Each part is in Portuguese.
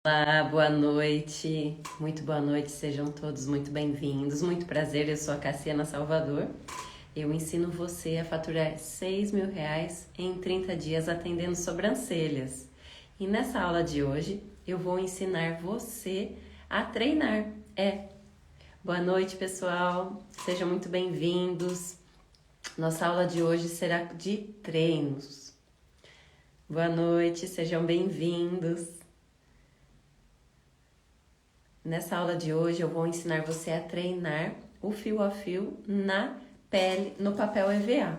Olá, boa noite, muito boa noite, sejam todos muito bem-vindos, muito prazer, eu sou a Cassiana Salvador. Eu ensino você a faturar R$ 6.000 em 30 dias atendendo sobrancelhas. E nessa aula de hoje eu vou ensinar você a treinar. Boa noite, pessoal, sejam muito bem-vindos. Nossa aula de hoje será de treinos. Boa noite, sejam bem-vindos. Nessa aula de hoje eu vou ensinar você a treinar o fio a fio na pele, no papel EVA,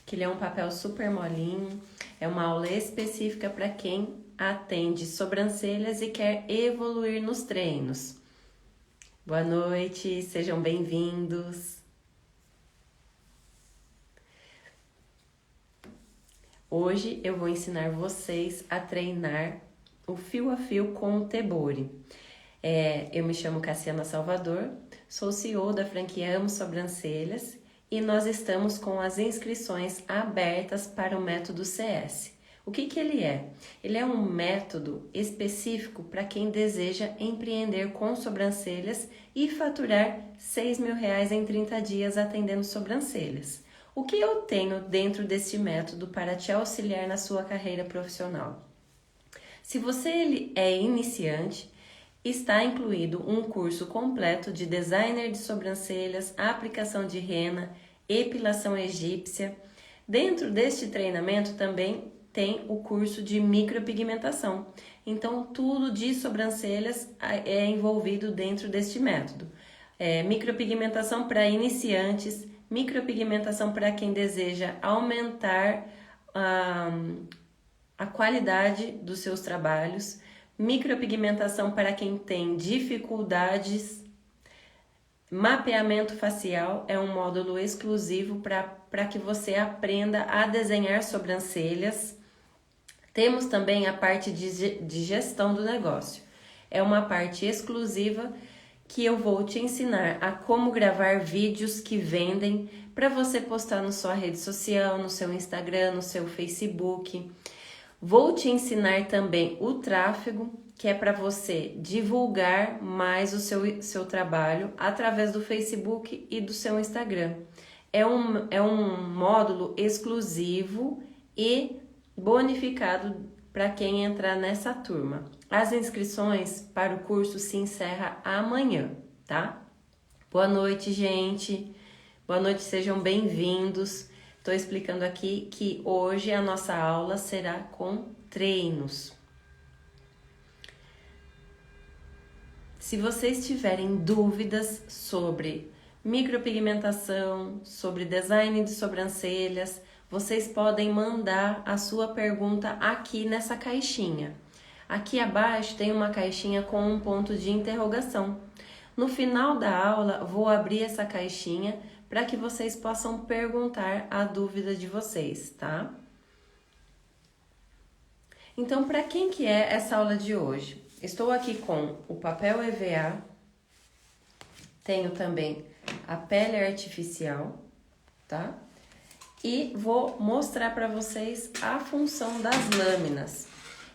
que ele é um papel super molinho, é uma aula específica para quem atende sobrancelhas e quer evoluir nos treinos. Boa noite, sejam bem-vindos. Hoje eu vou ensinar vocês a treinar o fio a fio com o Tebori. Eu me chamo Cassiana Salvador, sou CEO da franquia Amo Sobrancelhas e nós estamos com as inscrições abertas para o método CS. O que ele é? Ele é um método específico para quem deseja empreender com sobrancelhas e faturar R$ 6.000 em 30 dias atendendo sobrancelhas. O que eu tenho dentro deste método para te auxiliar na sua carreira profissional? Se você é iniciante, está incluído um curso completo de designer de sobrancelhas, aplicação de rena, epilação egípcia. Dentro deste treinamento também tem o curso de micropigmentação. Então, tudo de sobrancelhas é envolvido dentro deste método. Micropigmentação para iniciantes, micropigmentação para quem deseja aumentar a qualidade dos seus trabalhos, micropigmentação para quem tem dificuldades, mapeamento facial é um módulo exclusivo para que você aprenda a desenhar sobrancelhas. Temos também a parte de gestão do negócio. É uma parte exclusiva que eu vou te ensinar a como gravar vídeos que vendem para você postar na sua rede social, no seu Instagram, no seu Facebook. Vou te ensinar também o tráfego, que é para você divulgar mais o seu trabalho através do Facebook e do seu Instagram. É um módulo exclusivo e bonificado para quem entrar nessa turma. As inscrições para o curso se encerram amanhã, tá? Boa noite, gente. Boa noite, sejam bem-vindos. Estou explicando aqui que hoje a nossa aula será com treinos. Se vocês tiverem dúvidas sobre micropigmentação, sobre design de sobrancelhas, vocês podem mandar a sua pergunta aqui nessa caixinha. Aqui abaixo tem uma caixinha com um ponto de interrogação. No final da aula, vou abrir essa caixinha para que vocês possam perguntar a dúvida de vocês, tá? Então, para quem que é essa aula de hoje? Estou aqui com o papel EVA, tenho também a pele artificial, tá? E vou mostrar para vocês a função das lâminas.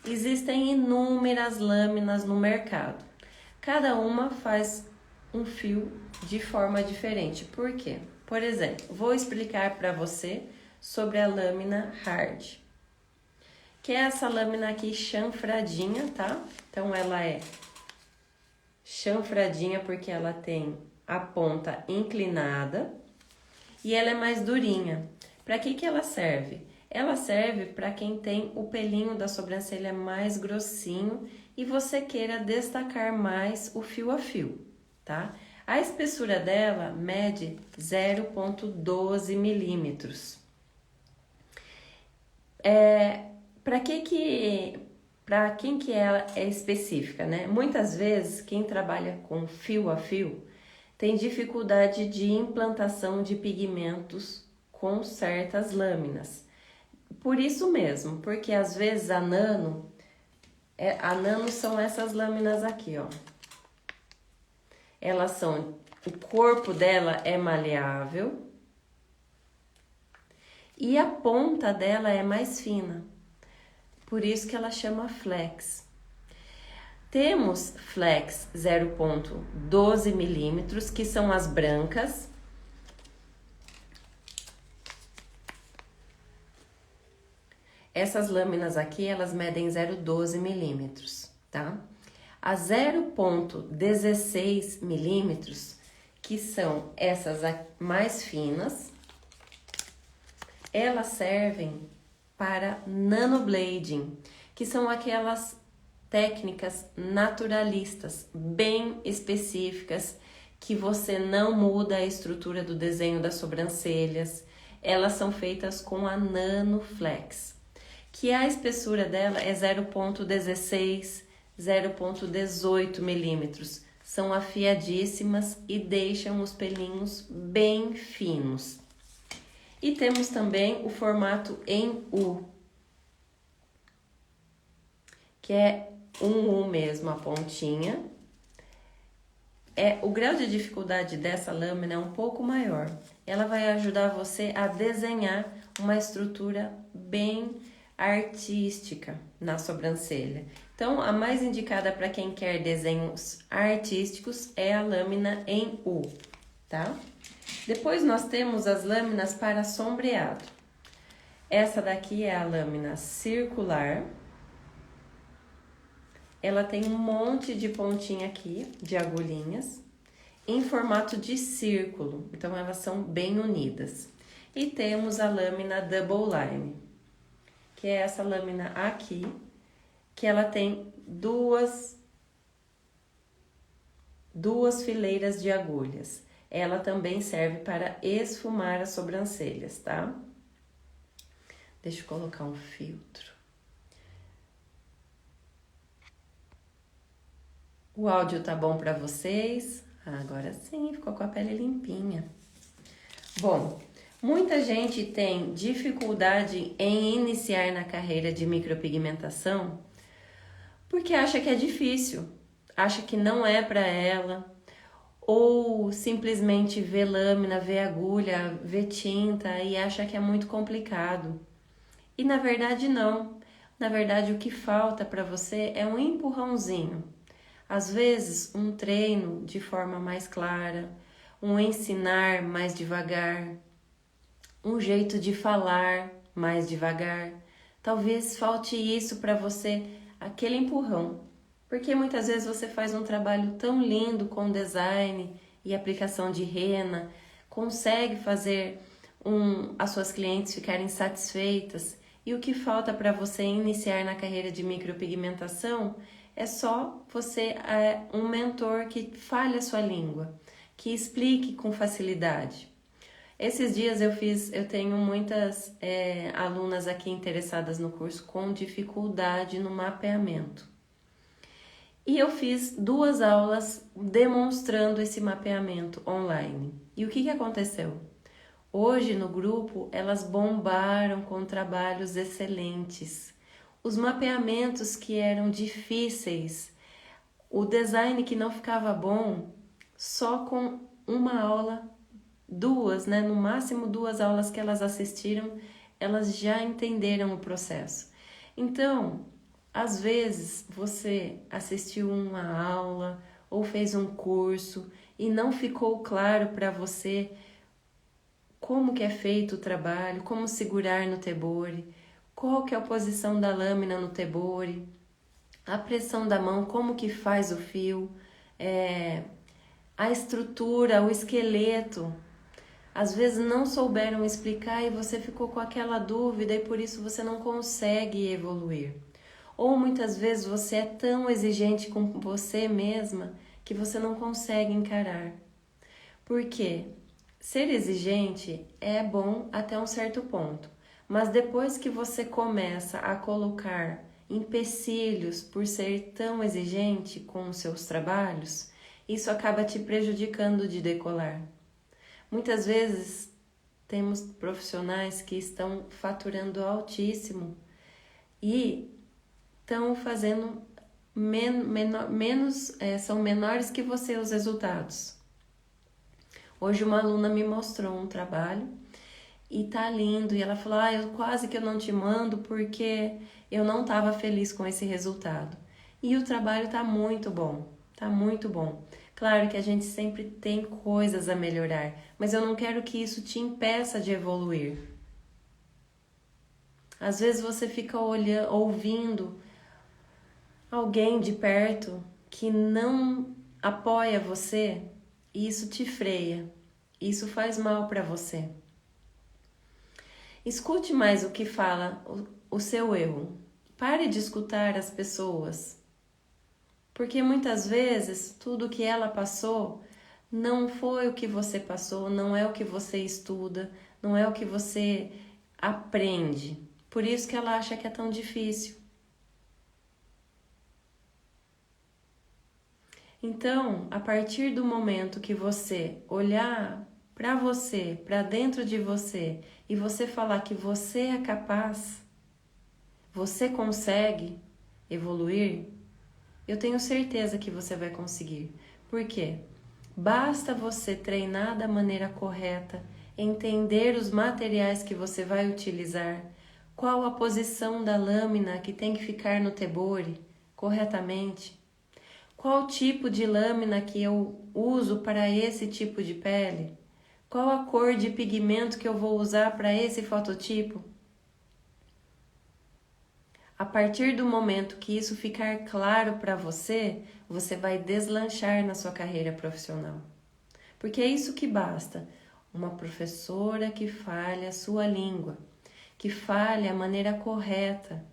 Existem inúmeras lâminas no mercado. Cada uma faz um fio de forma diferente. Por quê? Por exemplo, vou explicar para você sobre a lâmina hard, que é essa lâmina aqui chanfradinha, tá? Então, ela é chanfradinha porque ela tem a ponta inclinada e ela é mais durinha. Para que ela serve? Ela serve para quem tem o pelinho da sobrancelha mais grossinho e você queira destacar mais o fio a fio, tá? A espessura dela mede 0,12 milímetros. Para quem que ela é específica, né? Muitas vezes quem trabalha com fio a fio tem dificuldade de implantação de pigmentos com certas lâminas. Por isso mesmo, porque às vezes a nano são essas lâminas aqui, ó. O corpo dela é maleável e a ponta dela é mais fina. Por isso que ela chama flex. Temos flex 0,12 milímetros, que são as brancas. Essas lâminas aqui, elas medem 0,12 milímetros, tá? A 0,16 milímetros, que são essas mais finas, elas servem para nanoblading, que são aquelas técnicas naturalistas, bem específicas, que você não muda a estrutura do desenho das sobrancelhas. Elas são feitas com a Nanoflex, que a espessura dela é 0,16, 0,18 milímetros. São afiadíssimas e deixam os pelinhos bem finos. E temos também o formato em U, que é um U mesmo, a pontinha. O grau de dificuldade dessa lâmina é um pouco maior. Ela vai ajudar você a desenhar uma estrutura bem artística na sobrancelha. Então, a mais indicada para quem quer desenhos artísticos é a lâmina em U, tá? Depois nós temos as lâminas para sombreado. Essa daqui é a lâmina circular. Ela tem um monte de pontinha aqui, de agulhinhas, em formato de círculo. Então, elas são bem unidas. E temos a lâmina double line, que é essa lâmina aqui, que ela tem duas fileiras de agulhas. Ela também serve para esfumar as sobrancelhas, tá? Deixa eu colocar um filtro. O áudio tá bom para vocês? Agora sim, ficou com a pele limpinha. Bom, muita gente tem dificuldade em iniciar na carreira de micropigmentação porque acha que é difícil, acha que não é para ela, ou simplesmente vê lâmina, vê agulha, vê tinta e acha que é muito complicado. E na verdade não. Na verdade o que falta para você é um empurrãozinho. Às vezes um treino de forma mais clara, um ensinar mais devagar, um jeito de falar mais devagar. Talvez falte isso para você, aquele empurrão. Porque muitas vezes você faz um trabalho tão lindo com design e aplicação de rena, consegue fazer as suas clientes ficarem satisfeitas, e o que falta para você iniciar na carreira de micropigmentação é só você, um mentor que fale a sua língua, que explique com facilidade. Esses dias eu tenho muitas alunas aqui interessadas no curso com dificuldade no mapeamento. E eu fiz 2 aulas demonstrando esse mapeamento online. E o que aconteceu? Hoje no grupo elas bombaram com trabalhos excelentes. Os mapeamentos que eram difíceis, o design que não ficava bom, só com uma aula, 2, né? No máximo 2 aulas que elas assistiram, elas já entenderam o processo. Então, às vezes você assistiu uma aula ou fez um curso e não ficou claro para você como que é feito o trabalho, como segurar no tebore, qual que é a posição da lâmina no tebore, a pressão da mão, como que faz o fio, a estrutura, o esqueleto. Às vezes não souberam explicar e você ficou com aquela dúvida e por isso você não consegue evoluir. Ou muitas vezes você é tão exigente com você mesma que você não consegue encarar. Por quê? Ser exigente é bom até um certo ponto, mas depois que você começa a colocar empecilhos por ser tão exigente com os seus trabalhos, isso acaba te prejudicando de decolar. Muitas vezes temos profissionais que estão faturando altíssimo e estão fazendo são menores que você os resultados. Hoje uma aluna me mostrou um trabalho e tá lindo, e ela falou, eu quase que eu não te mando porque eu não estava feliz com esse resultado. E o trabalho tá muito bom, tá muito bom. Claro que a gente sempre tem coisas a melhorar, mas eu não quero que isso te impeça de evoluir. Às vezes você fica olhando, ouvindo alguém de perto que não apoia você e isso te freia. Isso faz mal para você. Escute mais o que fala o seu erro. Pare de escutar as pessoas. Porque muitas vezes tudo que ela passou não foi o que você passou, não é o que você estuda, não é o que você aprende. Por isso que ela acha que é tão difícil. Então, a partir do momento que você olhar para você, para dentro de você, e você falar que você é capaz, você consegue evoluir, eu tenho certeza que você vai conseguir. Por quê? Basta você treinar da maneira correta, entender os materiais que você vai utilizar, qual a posição da lâmina que tem que ficar no tebore corretamente, qual tipo de lâmina que eu uso para esse tipo de pele, qual a cor de pigmento que eu vou usar para esse fototipo. A partir do momento que isso ficar claro para você, você vai deslanchar na sua carreira profissional. Porque é isso que basta. Uma professora que fale a sua língua, que fale a maneira correta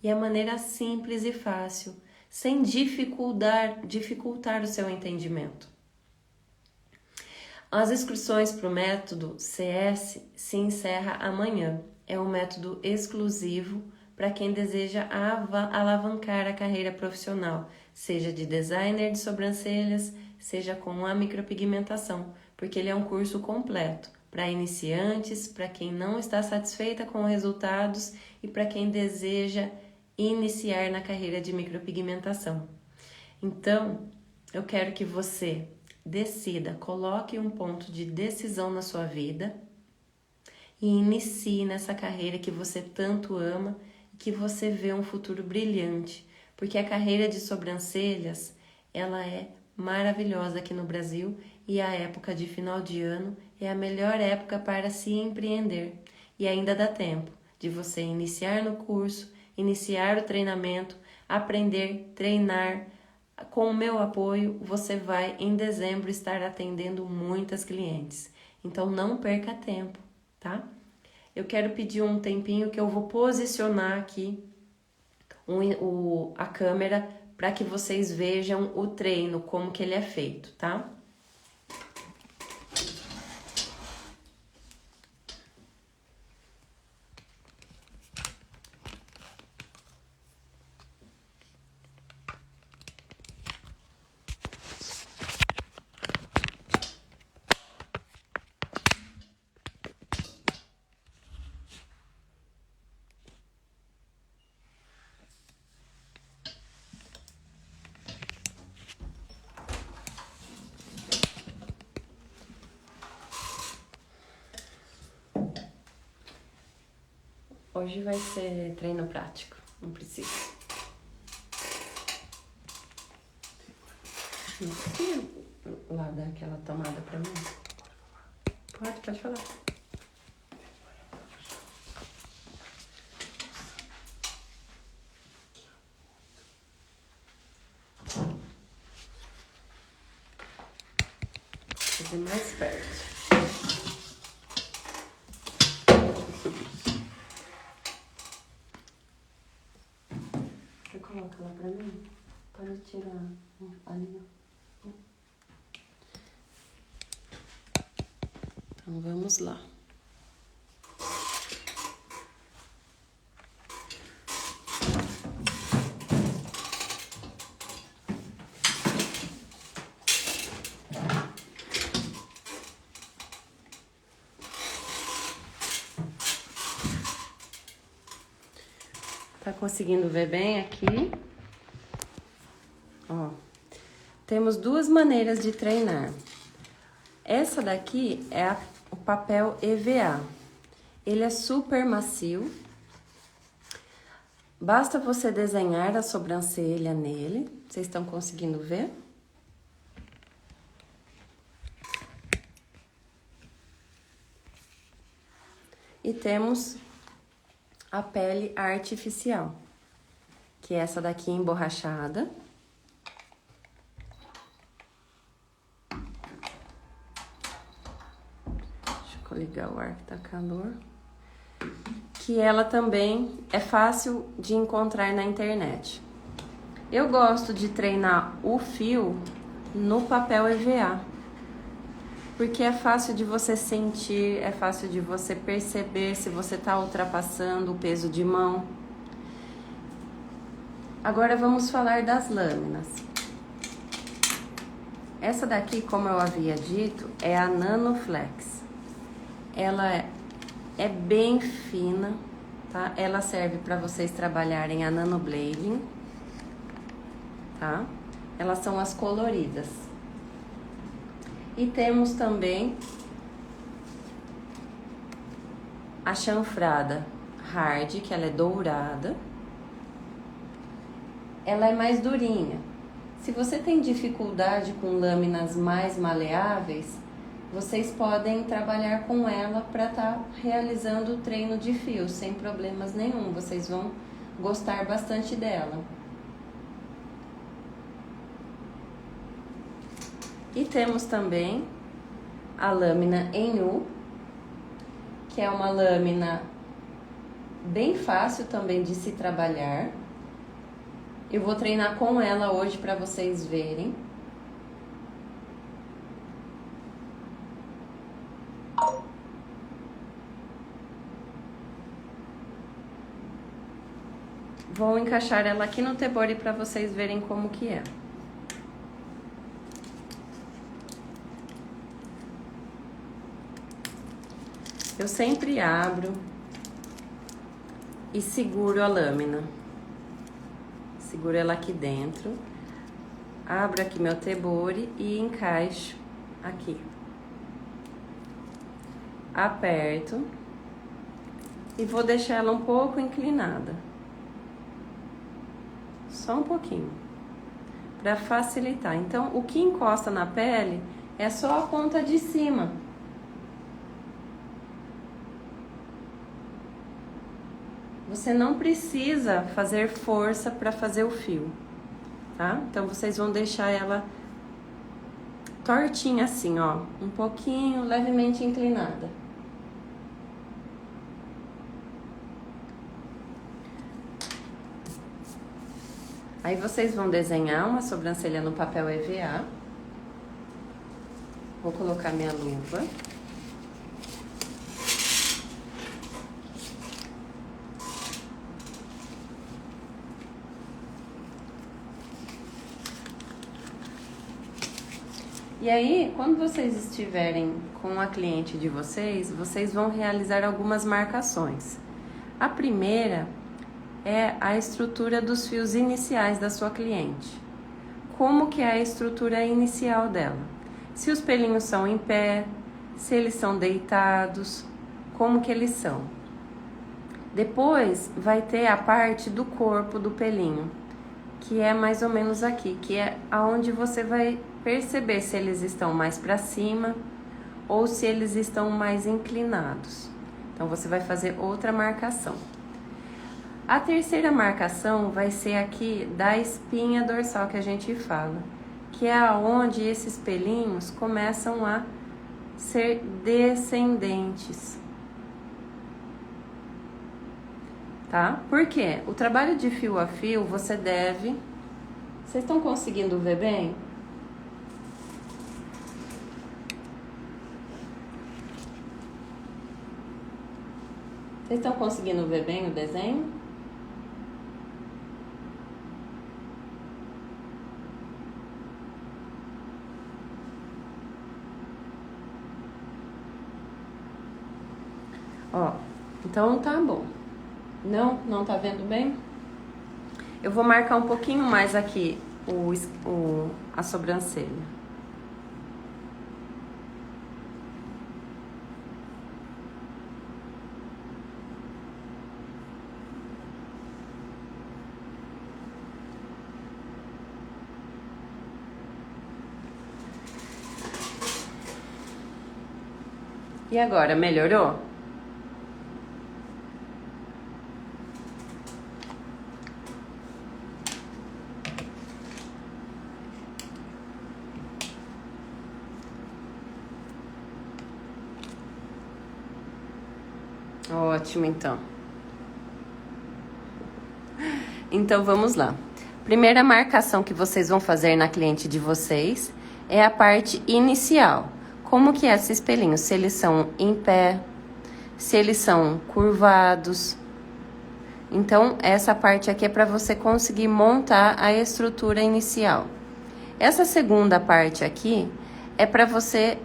e a maneira simples e fácil, sem dificultar o seu entendimento. As inscrições para o método CS se encerra amanhã. É um método exclusivo para quem deseja alavancar a carreira profissional, seja de designer de sobrancelhas, seja com a micropigmentação, porque ele é um curso completo para iniciantes, para quem não está satisfeita com os resultados e para quem deseja iniciar na carreira de micropigmentação. Então, eu quero que você decida, coloque um ponto de decisão na sua vida e inicie nessa carreira que você tanto ama e que você vê um futuro brilhante, porque a carreira de sobrancelhas, ela é maravilhosa aqui no Brasil e a época de final de ano é a melhor época para se empreender e ainda dá tempo de você iniciar no curso, iniciar o treinamento, aprender, treinar. Com o meu apoio, você vai em dezembro estar atendendo muitas clientes. Então não perca tempo, tá? Eu quero pedir um tempinho que eu vou posicionar aqui a câmera para que vocês vejam o treino, como que ele é feito, tá? Hoje vai ser treino prático, não precisa. Não precisa lá dar aquela tomada pra mim? Pode falar. Vou fazer mais perto. Você coloca lá pra mim? Pode tirar ali, ó. Então vamos lá. Tá conseguindo ver bem aqui? Ó, temos duas maneiras de treinar. Essa daqui é o papel EVA. Ele é super macio. Basta você desenhar a sobrancelha nele. Vocês estão conseguindo ver? E temos a pele artificial, que é essa daqui emborrachada. Deixa eu ligar o ar que tá calor. Que ela também é fácil de encontrar na internet. Eu gosto de treinar o fio no papel EVA, porque é fácil de você sentir, é fácil de você perceber se você está ultrapassando o peso de mão. Agora vamos falar das lâminas. Essa daqui, como eu havia dito, é a Nanoflex. Ela é bem fina, tá? Ela serve para vocês trabalharem a nanoblading, tá? Elas são as coloridas. E temos também a chanfrada hard, que ela é dourada. Ela é mais durinha. Se você tem dificuldade com lâminas mais maleáveis, vocês podem trabalhar com ela para estar realizando o treino de fio sem problemas nenhum. Vocês vão gostar bastante dela. E temos também a lâmina em U, que é uma lâmina bem fácil também de se trabalhar. Eu vou treinar com ela hoje para vocês verem. Vou encaixar ela aqui no tebori para vocês verem como que é. Eu sempre abro e seguro a lâmina. Seguro ela aqui dentro. Abro aqui meu tebori e encaixo aqui. Aperto e vou deixar ela um pouco inclinada. Só um pouquinho, para facilitar. Então, o que encosta na pele é só a ponta de cima. Você não precisa fazer força para fazer o fio, tá? Então, vocês vão deixar ela tortinha assim, ó, um pouquinho, levemente inclinada. Aí vocês vão desenhar uma sobrancelha no papel EVA. Vou colocar minha luva. E aí, quando vocês estiverem com a cliente de vocês, vocês vão realizar algumas marcações. A primeira é a estrutura dos fios iniciais da sua cliente. Como que é a estrutura inicial dela? Se os pelinhos são em pé, se eles são deitados, como que eles são. Depois vai ter a parte do corpo do pelinho, que é mais ou menos aqui, que é aonde você vai perceber se eles estão mais para cima ou se eles estão mais inclinados. Então você vai fazer outra marcação. A terceira marcação vai ser aqui da espinha dorsal que a gente fala, que é aonde esses pelinhos começam a ser descendentes. Tá? Por quê? O trabalho de fio a fio você deve... Vocês estão conseguindo ver bem? Vocês estão conseguindo ver bem o desenho? Ó, então tá bom. Não tá vendo bem? Eu vou marcar um pouquinho mais aqui a sobrancelha. E agora, melhorou? Ótimo, então. Então, vamos lá. Primeira marcação que vocês vão fazer na cliente de vocês é a parte inicial. Como que é esses pelinhos? Se eles são em pé, se eles são curvados. Então, essa parte aqui é para você conseguir montar a estrutura inicial. Essa segunda parte aqui é para você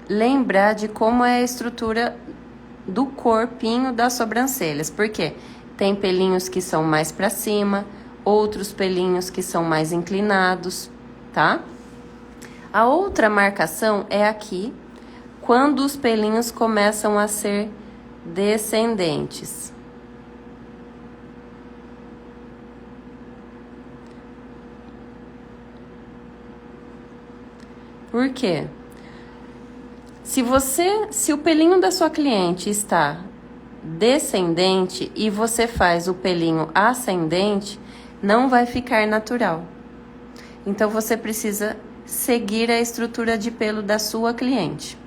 lembrar de como é a estrutura do corpinho das sobrancelhas. Por quê? Tem pelinhos que são mais para cima, outros pelinhos que são mais inclinados, tá? A outra marcação é aqui, quando os pelinhos começam a ser descendentes. Por quê? Se o pelinho da sua cliente está descendente e você faz o pelinho ascendente, não vai ficar natural. Então, você precisa seguir a estrutura de pelo da sua cliente.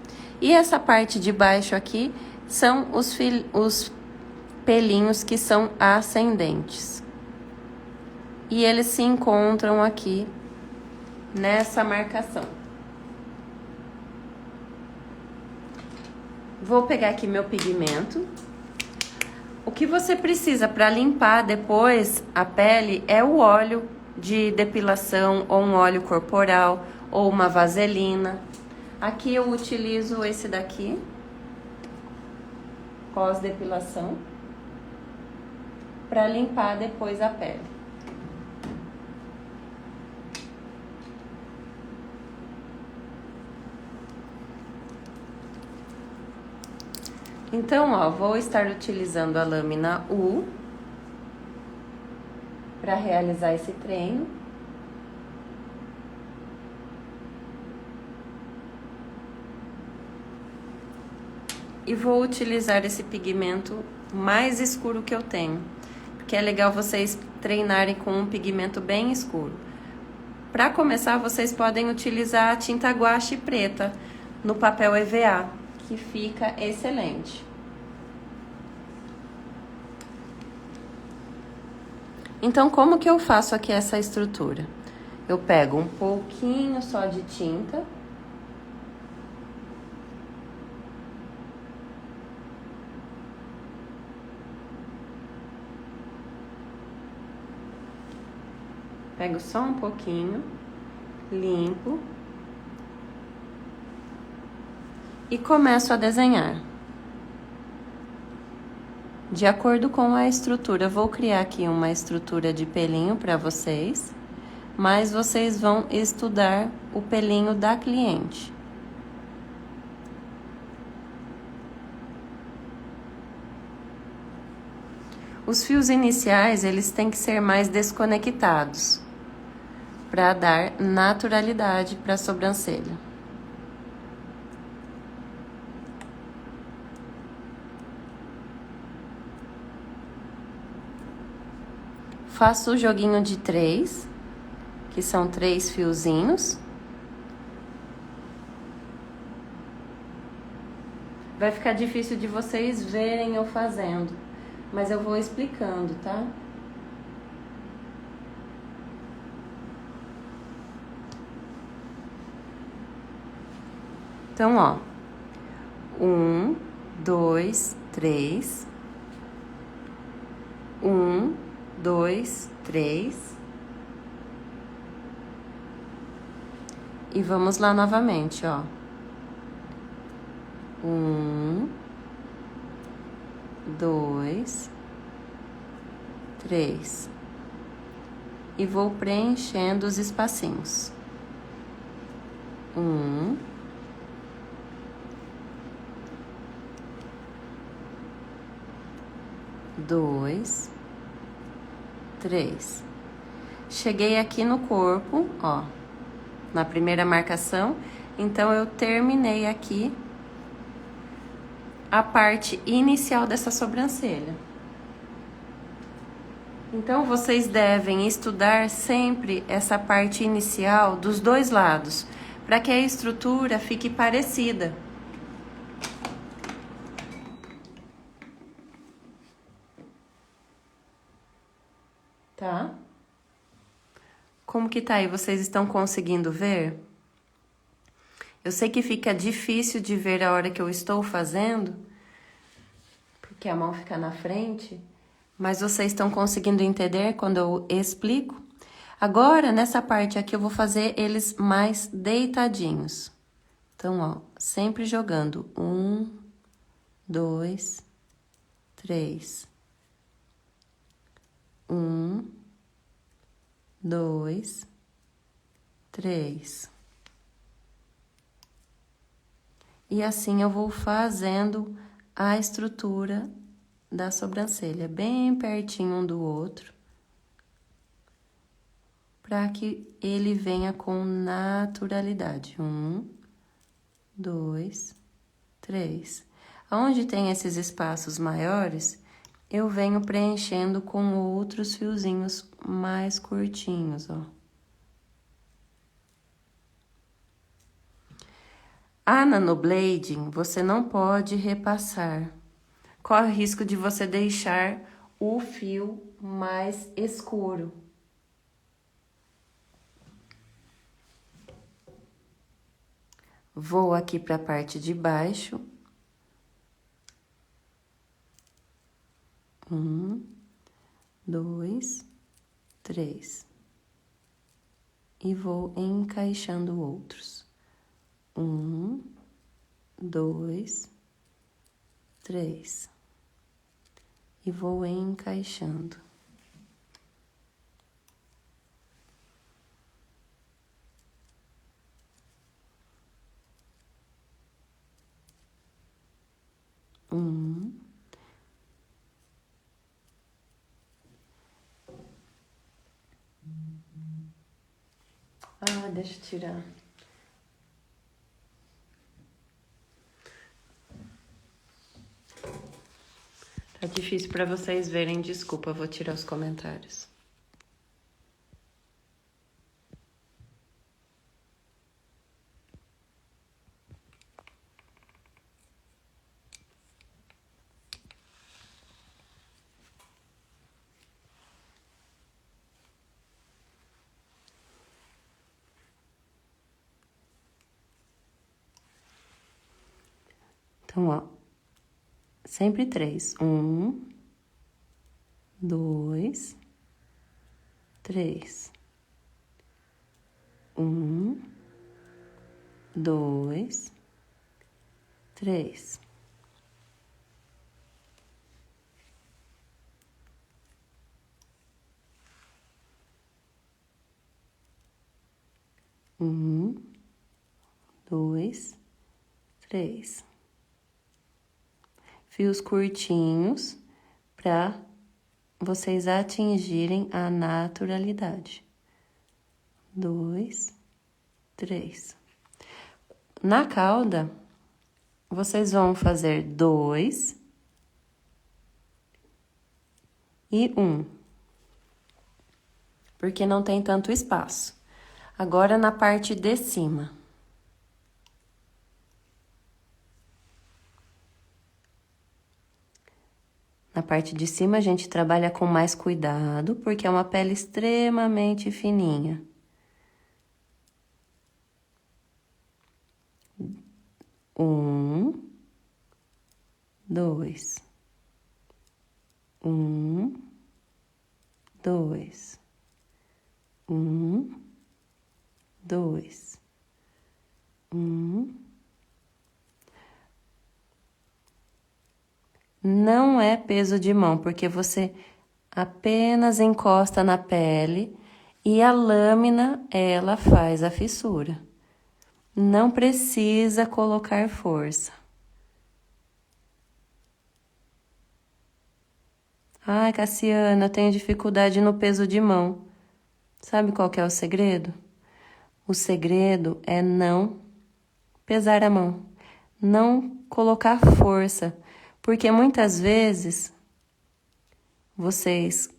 E essa parte de baixo aqui são os pelinhos que são ascendentes. E eles se encontram aqui nessa marcação. Vou pegar aqui meu pigmento. O que você precisa para limpar depois a pele é o óleo de depilação, ou um óleo corporal, ou uma vaselina. Aqui eu utilizo esse daqui, pós-depilação, para limpar depois a pele. Então, ó, vou estar utilizando a lâmina U para realizar esse treino. E vou utilizar esse pigmento mais escuro que eu tenho, porque é legal vocês treinarem com um pigmento bem escuro. Para começar, vocês podem utilizar a tinta guache preta no papel EVA, que fica excelente. Então, como que eu faço aqui essa estrutura? Eu pego um pouquinho só de tinta. Pego só um pouquinho, limpo. E começo a desenhar. De acordo com a estrutura, vou criar aqui uma estrutura de pelinho para vocês, mas vocês vão estudar o pelinho da cliente. Os fios iniciais, eles têm que ser mais desconectados, para dar naturalidade para a sobrancelha. Faço o joguinho de 3, que são 3 fiozinhos. Vai ficar difícil de vocês verem eu fazendo, mas eu vou explicando, tá? Então, ó, 1, 2, 3, 1, 2, 3. E vamos lá novamente, ó. 1, 2, 3. E vou preenchendo os espacinhos. 1, 2, 3. Cheguei aqui no corpo, ó, na primeira marcação, então eu terminei aqui a parte inicial dessa sobrancelha. Então, vocês devem estudar sempre essa parte inicial dos dois lados, para que a estrutura fique parecida. Tá? Como que tá aí? Vocês estão conseguindo ver? Eu sei que fica difícil de ver a hora que eu estou fazendo, porque a mão fica na frente, mas vocês estão conseguindo entender quando eu explico? Agora, nessa parte aqui, eu vou fazer eles mais deitadinhos. Então, ó, sempre jogando. 1, 2, 3. 1, 2, 3. E assim eu vou fazendo a estrutura da sobrancelha, bem pertinho um do outro, para que ele venha com naturalidade. 1, 2, 3. Onde tem esses espaços maiores, eu venho preenchendo com outros fiozinhos mais curtinhos, ó. A nanoblading você não pode repassar. Corre o risco de você deixar o fio mais escuro. Vou aqui para a parte de baixo. 1, 2, 3. E vou encaixando outros. 1, 2, 3. E vou encaixando. Deixa eu tirar. Tá difícil para vocês verem, desculpa, vou tirar os comentários. Então, ó, sempre 3. 1, 2, 3. 1, 2, 3. Um, 2, 3. Fios curtinhos para vocês atingirem a naturalidade. 2, 3. Na cauda, vocês vão fazer 2 e 1, porque não tem tanto espaço. Agora, na parte de cima. Na parte de cima, a gente trabalha com mais cuidado, porque é uma pele extremamente fininha. 1, 2. 1, 2. 1, 2. 1. Não é peso de mão, porque você apenas encosta na pele e a lâmina, ela faz a fissura. Não precisa colocar força. Ai, Cassiana, eu tenho dificuldade no peso de mão. Sabe qual que é o segredo? O segredo é não pesar a mão. não colocar força, porque muitas vezes vocês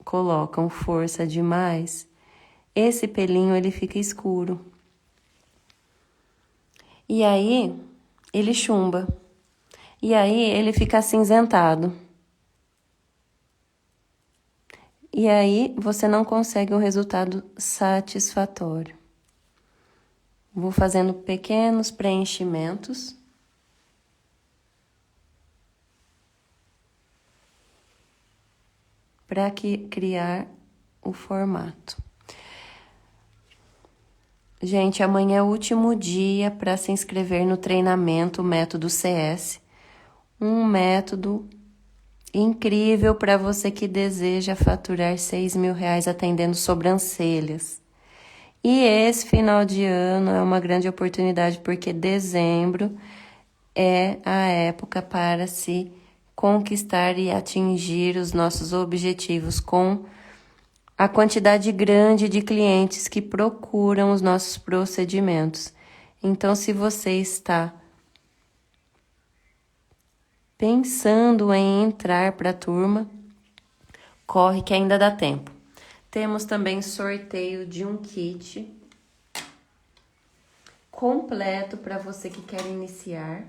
colocam força demais, esse pelinho ele fica escuro. E aí ele chumba. E aí ele fica acinzentado. E aí você não consegue um resultado satisfatório. Vou fazendo pequenos preenchimentos. Para criar o formato. Gente, amanhã é o último dia para se inscrever no treinamento Método CS. Um método incrível para você que deseja faturar R$6.000 atendendo sobrancelhas. E esse final de ano é uma grande oportunidade, porque dezembro é a época para se conquistar e atingir os nossos objetivos com a quantidade grande de clientes que procuram os nossos procedimentos. Então, se você está pensando em entrar para a turma, corre que ainda dá tempo. Temos também sorteio de um kit completo para você que quer iniciar.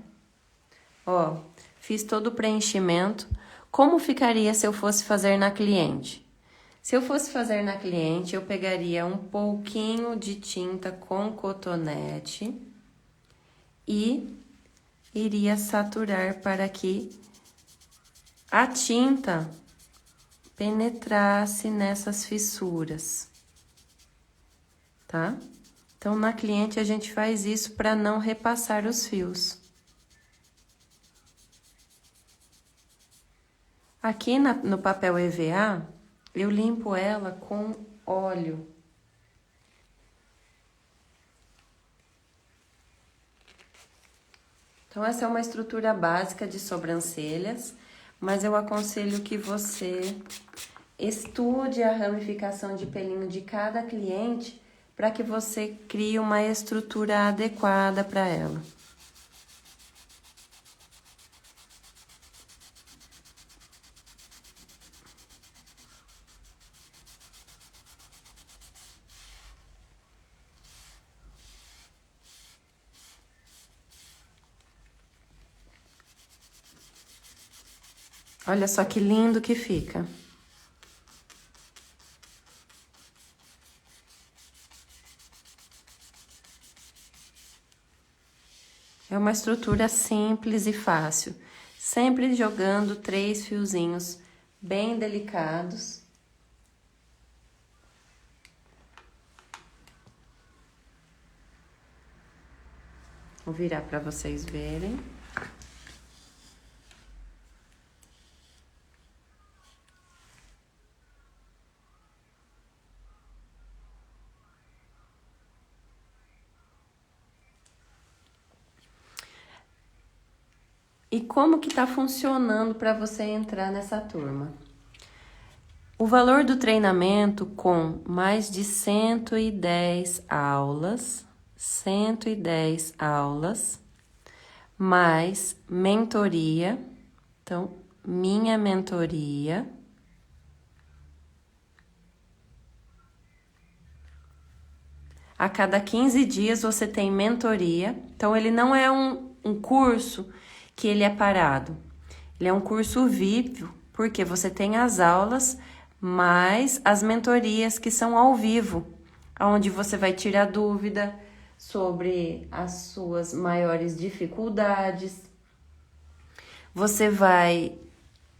Ó, fiz todo o preenchimento. Como ficaria se eu fosse fazer na cliente? Se eu fosse fazer na cliente, eu pegaria um pouquinho de tinta com cotonete e iria saturar para que a tinta penetrasse nessas fissuras, tá? Então, na cliente, a gente faz isso para não repassar os fios. Aqui no papel EVA, eu limpo ela com óleo. Então, essa é uma estrutura básica de sobrancelhas, mas eu aconselho que você estude a ramificação de pelinho de cada cliente para que você crie uma estrutura adequada para ela. Olha só que lindo que fica. É uma estrutura simples e fácil, sempre jogando 3 fiozinhos bem delicados. Vou virar para vocês verem. E como que tá funcionando para você entrar nessa turma? O valor do treinamento com mais de 110 aulas, mais mentoria, então, minha mentoria. A cada 15 dias você tem mentoria, então ele não é um curso que ele é parado. Ele é um curso VIP, porque você tem as aulas, mais as mentorias que são ao vivo, onde você vai tirar dúvida sobre as suas maiores dificuldades. Você vai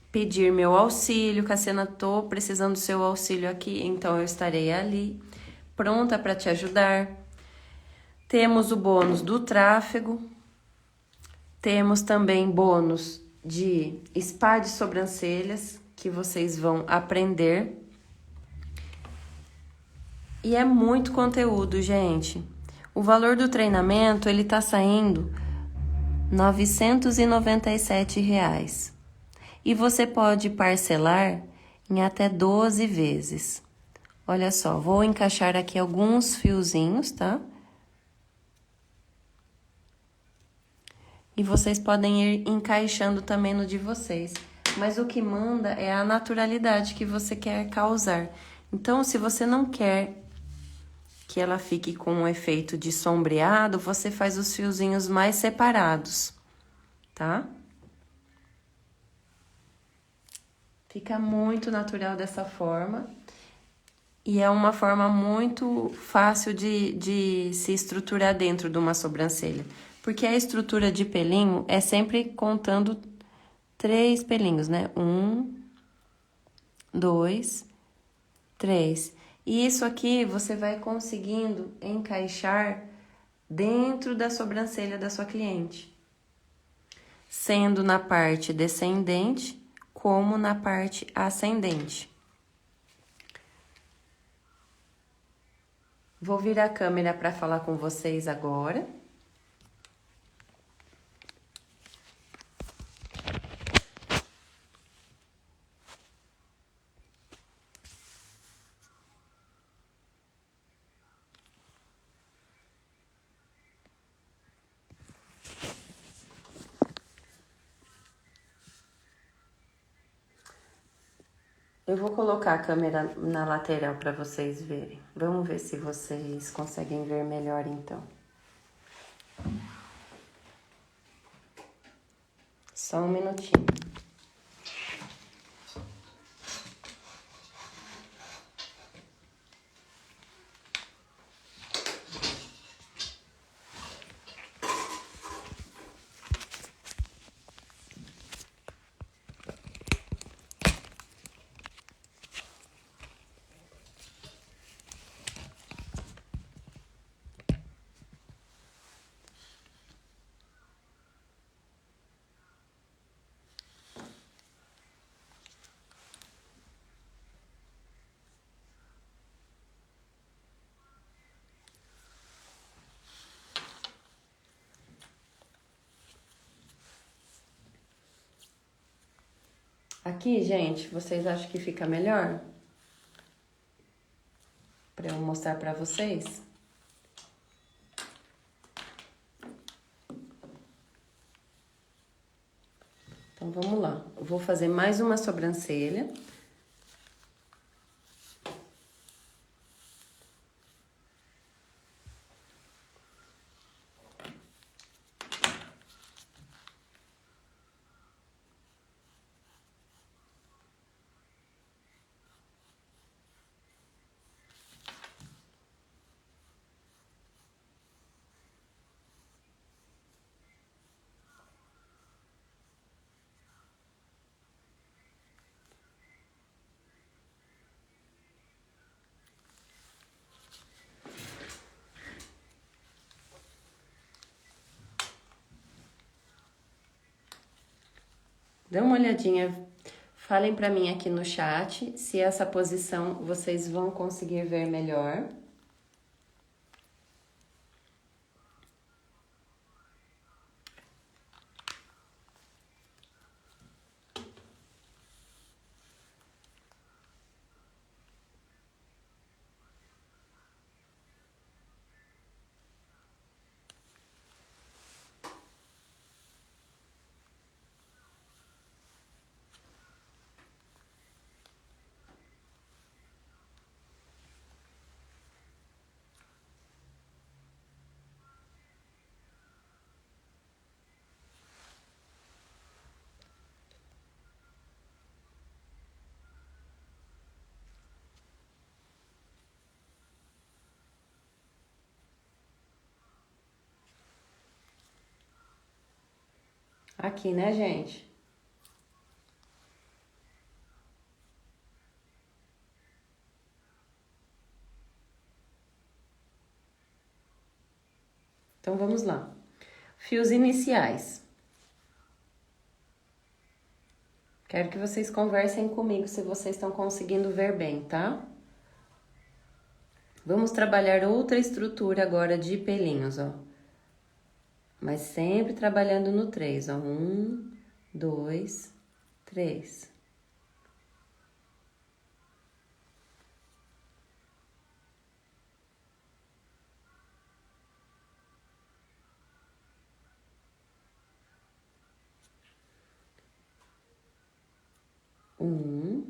pedir meu auxílio, Cassiana, tô precisando do seu auxílio aqui, então eu estarei ali, pronta para te ajudar. Temos o bônus do tráfego. Temos também bônus de spa de sobrancelhas, que vocês vão aprender. E é muito conteúdo, gente. O valor do treinamento, ele tá saindo R$ 997. E você pode parcelar em até 12 vezes. Olha só, vou encaixar aqui alguns fiozinhos, tá? e vocês podem ir encaixando também no de vocês. Mas o que manda é a naturalidade que você quer causar. Então, se você não quer que ela fique com um efeito de sombreado, você faz os fiozinhos mais separados, tá? Fica muito natural dessa forma. E é uma forma muito fácil de se estruturar dentro de uma sobrancelha. Porque a estrutura de pelinho é sempre contando 3 pelinhos, né? 1, 2, 3. E isso aqui você vai conseguindo encaixar dentro da sobrancelha da sua cliente. Sendo na parte descendente, como na parte ascendente. Vou virar a câmera para falar com vocês agora. Eu vou colocar a câmera na lateral para vocês verem. Vamos ver se vocês conseguem ver melhor então. Só um minutinho. Aqui, gente, vocês acham que fica melhor? Para eu mostrar para vocês? Então, vamos lá. Eu vou fazer mais uma sobrancelha. Dê uma olhadinha, falem para mim aqui no chat se essa posição vocês vão conseguir ver melhor. Aqui, né, gente? Então, vamos lá. Fios iniciais. Quero que vocês conversem comigo se vocês estão conseguindo ver bem, tá? Vamos trabalhar outra estrutura agora de pelinhos, ó. Mas sempre trabalhando no 3, ó. 1, 2, 3. Um,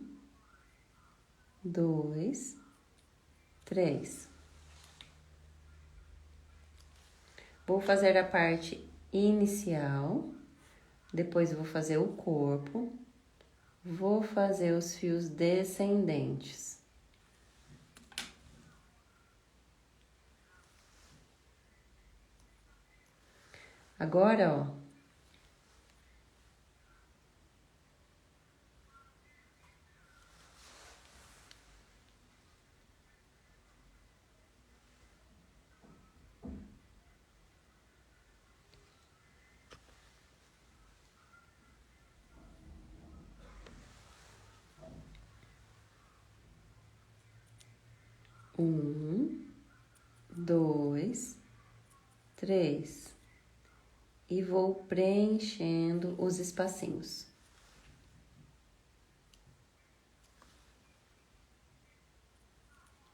dois, três. Vou fazer a parte inicial, depois vou fazer o corpo, vou fazer os fios descendentes. Agora, ó. Um, dois, três. E vou preenchendo os espacinhos.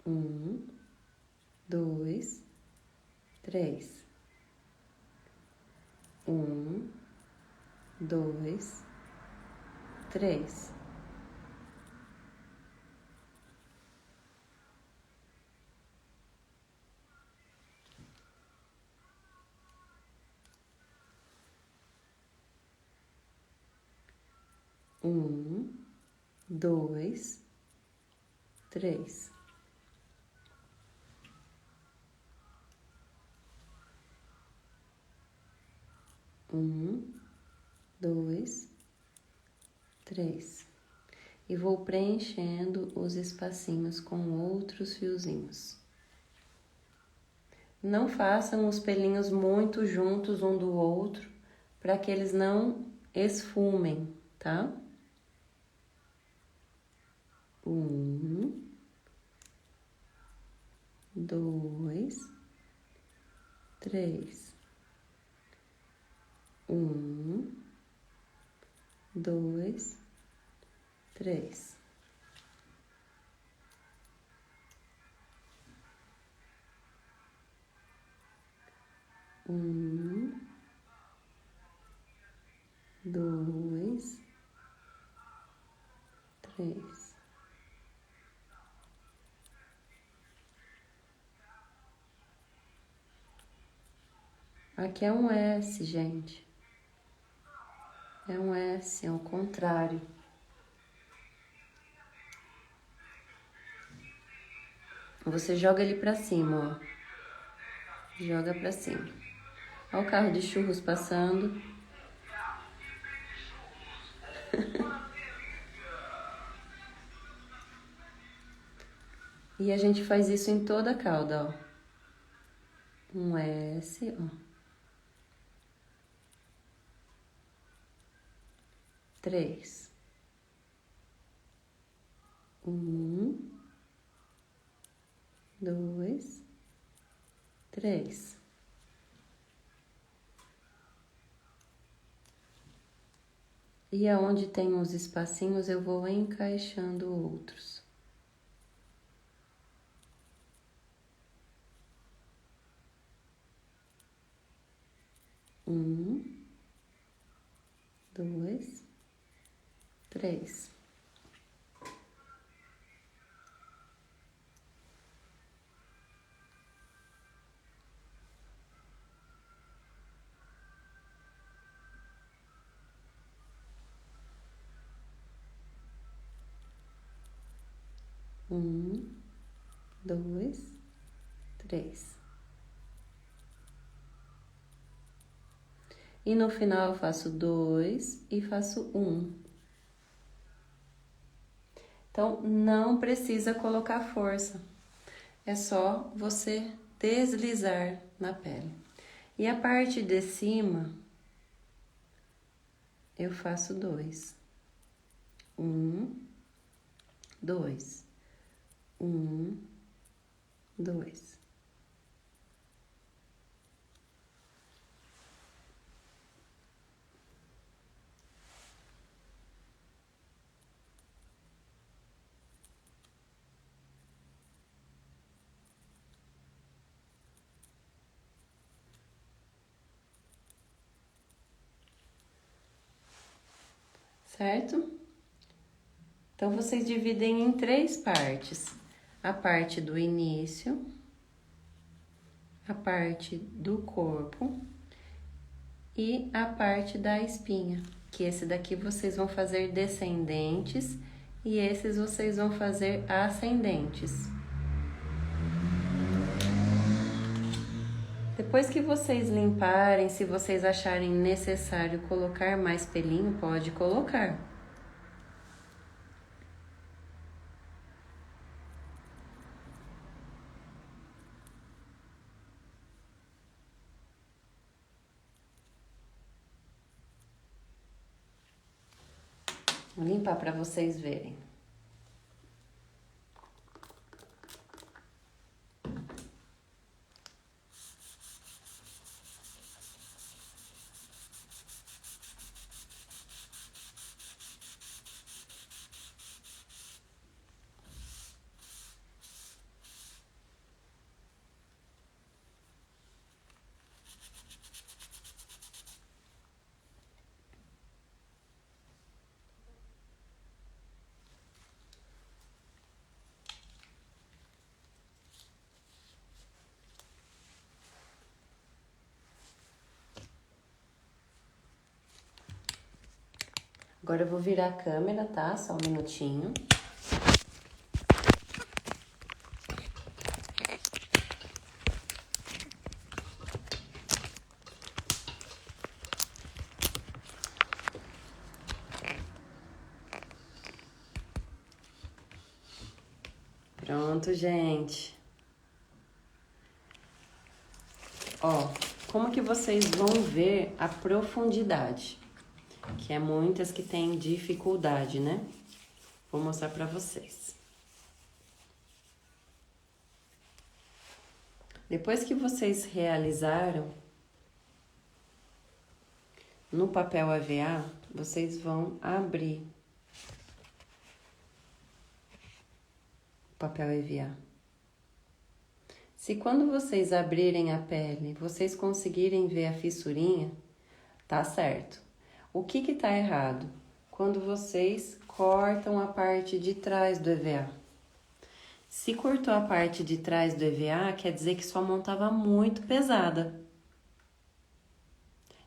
Um, dois, três. Um, dois, três. Um, dois, três. Um, dois, três. E vou preenchendo os espacinhos com outros fiozinhos. Não façam os pelinhos muito juntos um do outro, para que eles não esfumem, tá? Um, dois, três. Um, dois, três. Um, dois, três. Aqui é um S, gente. É um S, é o contrário. Você joga ele pra cima, ó. Joga pra cima. Olha o carro de churros passando. E a gente faz isso em toda a cauda, ó. Um S, ó. Três. Um, dois, três. E aonde tem uns espacinhos, eu vou encaixando outros. Um, dois, três. Um, dois, três. E no final eu faço dois e faço um. Então, não precisa colocar força. É só você deslizar na pele. E a parte de cima, eu faço dois. Um, dois. Um, dois. Certo? Então, vocês dividem em 3 partes. A parte do início, a parte do corpo e a parte da espinha. Que esse daqui vocês vão fazer descendentes e esses vocês vão fazer ascendentes. Depois que vocês limparem, se vocês acharem necessário colocar mais pelinho, pode colocar. Vou limpar para vocês verem. Agora eu vou virar a câmera, tá? Só um minutinho. Pronto, gente. Ó, como que vocês vão ver a profundidade? Que é muitas que têm dificuldade, né? Vou mostrar pra vocês. Depois que vocês realizaram, no papel EVA, vocês vão abrir o papel EVA. Se quando vocês abrirem a pele, vocês conseguirem ver a fissurinha, tá certo. O que tá errado? Quando vocês cortam a parte de trás do EVA. Se cortou a parte de trás do EVA, quer dizer que sua mão estava muito pesada.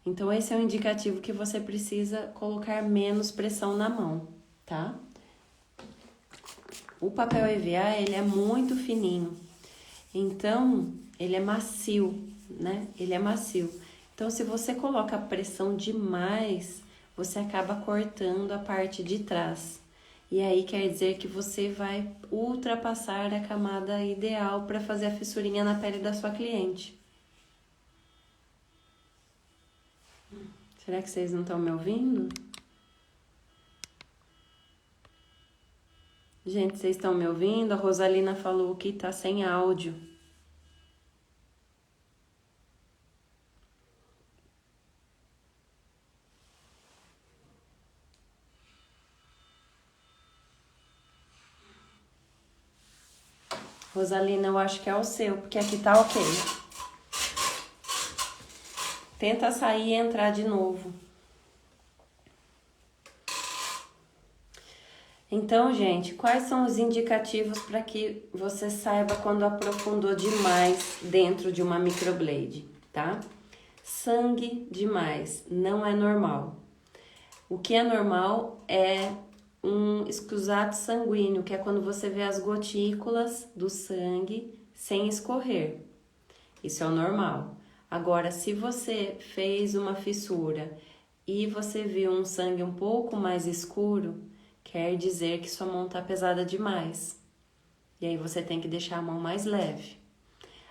Então, esse é um indicativo que você precisa colocar menos pressão na mão, tá? O papel EVA, ele é muito fininho. Então, ele é macio, né? Ele é macio. Então, se você coloca pressão demais, você acaba cortando a parte de trás. E aí quer dizer que você vai ultrapassar a camada ideal para fazer a fissurinha na pele da sua cliente. Será que vocês não estão me ouvindo? Gente, vocês estão me ouvindo? A Rosalina falou que tá sem áudio. Rosalina, eu acho que é o seu, porque aqui tá ok. Tenta sair e entrar de novo. Então, gente, quais são os indicativos para que você saiba quando aprofundou demais dentro de uma microblade, tá? Sangue demais, não é normal. O que é normal é um escusato sanguíneo, que é quando você vê as gotículas do sangue sem escorrer. Isso é o normal. Agora, se você fez uma fissura e você viu um sangue um pouco mais escuro, quer dizer que sua mão está pesada demais. E aí você tem que deixar a mão mais leve.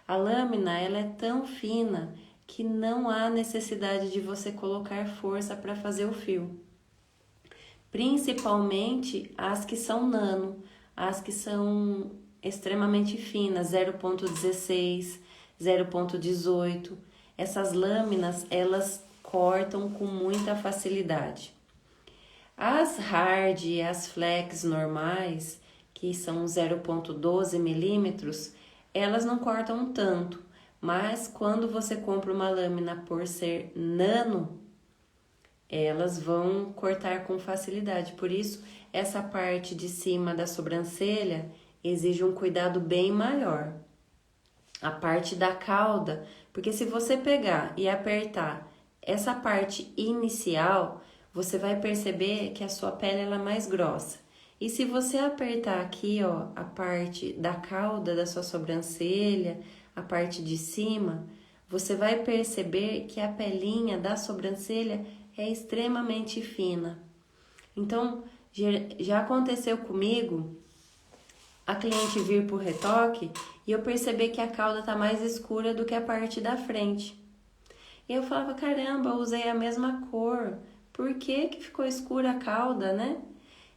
A lâmina, ela é tão fina que não há necessidade de você colocar força para fazer o fio. Principalmente as que são nano, as que são extremamente finas, 0,16, 0,18. Essas lâminas, elas cortam com muita facilidade. As hard e as flex normais, que são 0,12 milímetros, elas não cortam tanto. Mas quando você compra uma lâmina por ser nano, elas vão cortar com facilidade. Por isso, essa parte de cima da sobrancelha exige um cuidado bem maior. A parte da cauda, porque se você pegar e apertar essa parte inicial, você vai perceber que a sua pele ela é mais grossa. E se você apertar aqui, ó, a parte da cauda da sua sobrancelha, a parte de cima, você vai perceber que a pelinha da sobrancelha é extremamente fina. Então, já aconteceu comigo a cliente vir por retoque e eu perceber que a cauda tá mais escura do que a parte da frente. E eu falava, caramba, eu usei a mesma cor, por que que ficou escura a cauda, né?